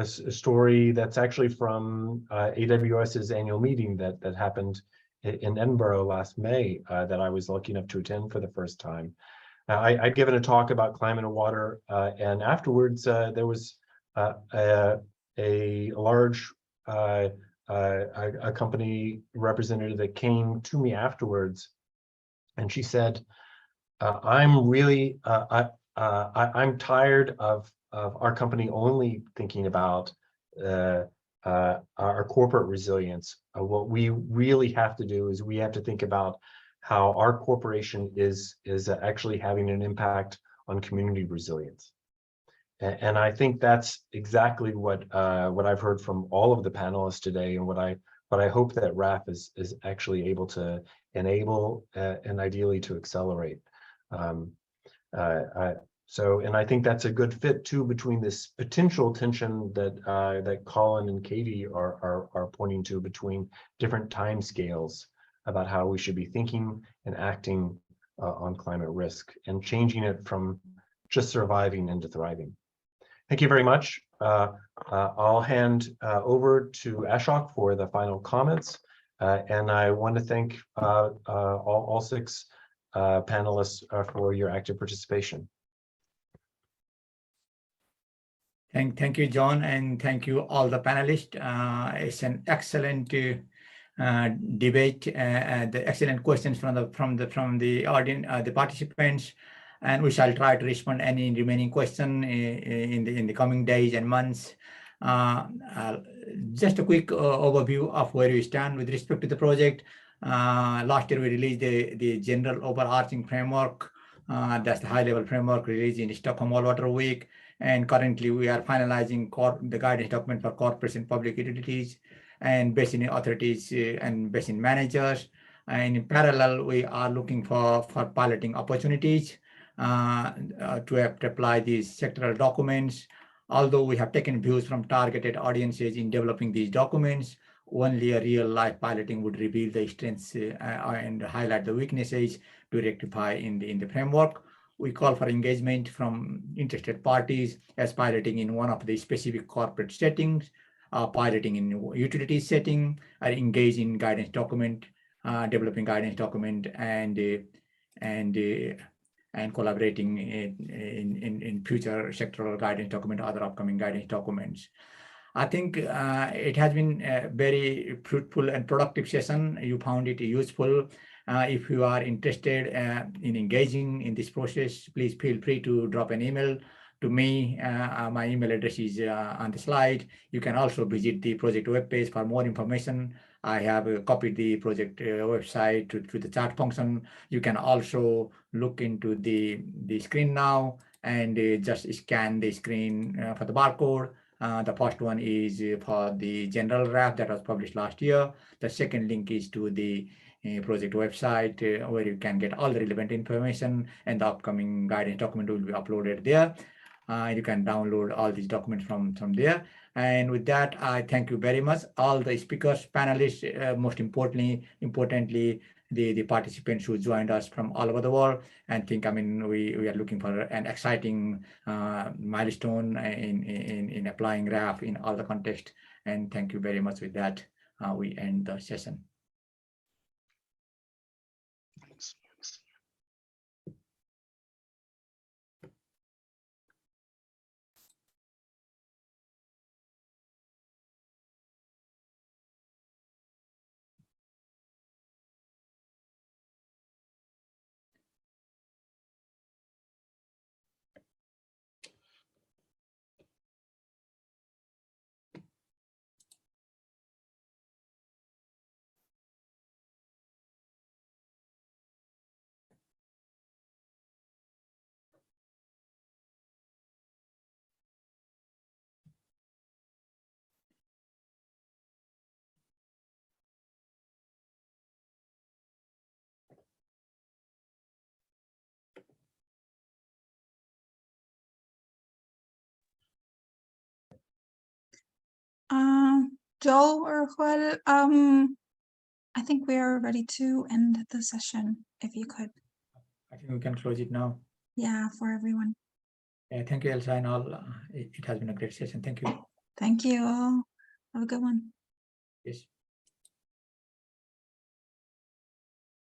story that's actually from AWS's annual meeting that happened in Edinburgh last May that I was lucky enough to attend for the first time. I'd given a talk about climate and water, and afterwards there was a large a company representative that came to me afterwards, and she said, "I'm really I'm tired of our company only thinking about our corporate resilience. What we really have to do is we have to think about how our corporation is actually having an impact on community resilience." And I think that's exactly what I've heard from all of the panelists today, and what I hope that WRAF is actually able to enable and ideally to accelerate. And I think that's a good fit too between this potential tension that Colin and Katie are pointing to between different timescales about how we should be thinking and acting on climate risk, and changing it from just surviving into thriving. Thank you very much. I'll hand over to Ashok for the final comments, and I want to thank all six panelists for your active participation. Thank you, John, and thank you all the panelists. It's an excellent debate, the excellent questions from the audience, the participants, and we shall try to respond any remaining question in the coming days and months. Just a quick overview of where we stand with respect to the project. Last year we released the general overarching framework. That's the high-level framework released in Stockholm World Water Week. And currently we are finalizing the guidance document for corporates and public utilities and basin authorities and basin managers. And in parallel, we are looking for piloting opportunities to apply these sectoral documents. Although we have taken views from targeted audiences in developing these documents, only a real-life piloting would reveal the strengths and highlight the weaknesses to rectify in the framework. We call for engagement from interested parties as piloting in one of the specific corporate settings, piloting in utility setting, or engage in guidance document, developing guidance document, and collaborating in future sectoral guidance document, other upcoming guidance documents. I think it has been a very fruitful and productive session. You found it useful. If you are interested in engaging in this process, please feel free to drop an email to me. My email address is on the slide. You can also visit the project webpage for more information. I have copied the project website to the chat function. You can also look into the screen now and just scan the screen for the barcode. The first one is for the general WRAF that was published last year. The second link is to the project website where you can get all the relevant information, and the upcoming guidance document will be uploaded there. You can download all these documents from there. And with that, I thank you very much, all the speakers, panelists, most importantly, the participants who joined us from all over the world. And think, I mean, we are looking for an exciting milestone in applying WRAF in all the context. And thank you very much. With that, we end the session. Thanks. Joel or Joel, I think we are ready to end the session, if you could. I think we can close it now. Yeah, for everyone. Thank you, Elsa, and all. It has been a great session. Thank you. Thank you all. Have a good one. Yes.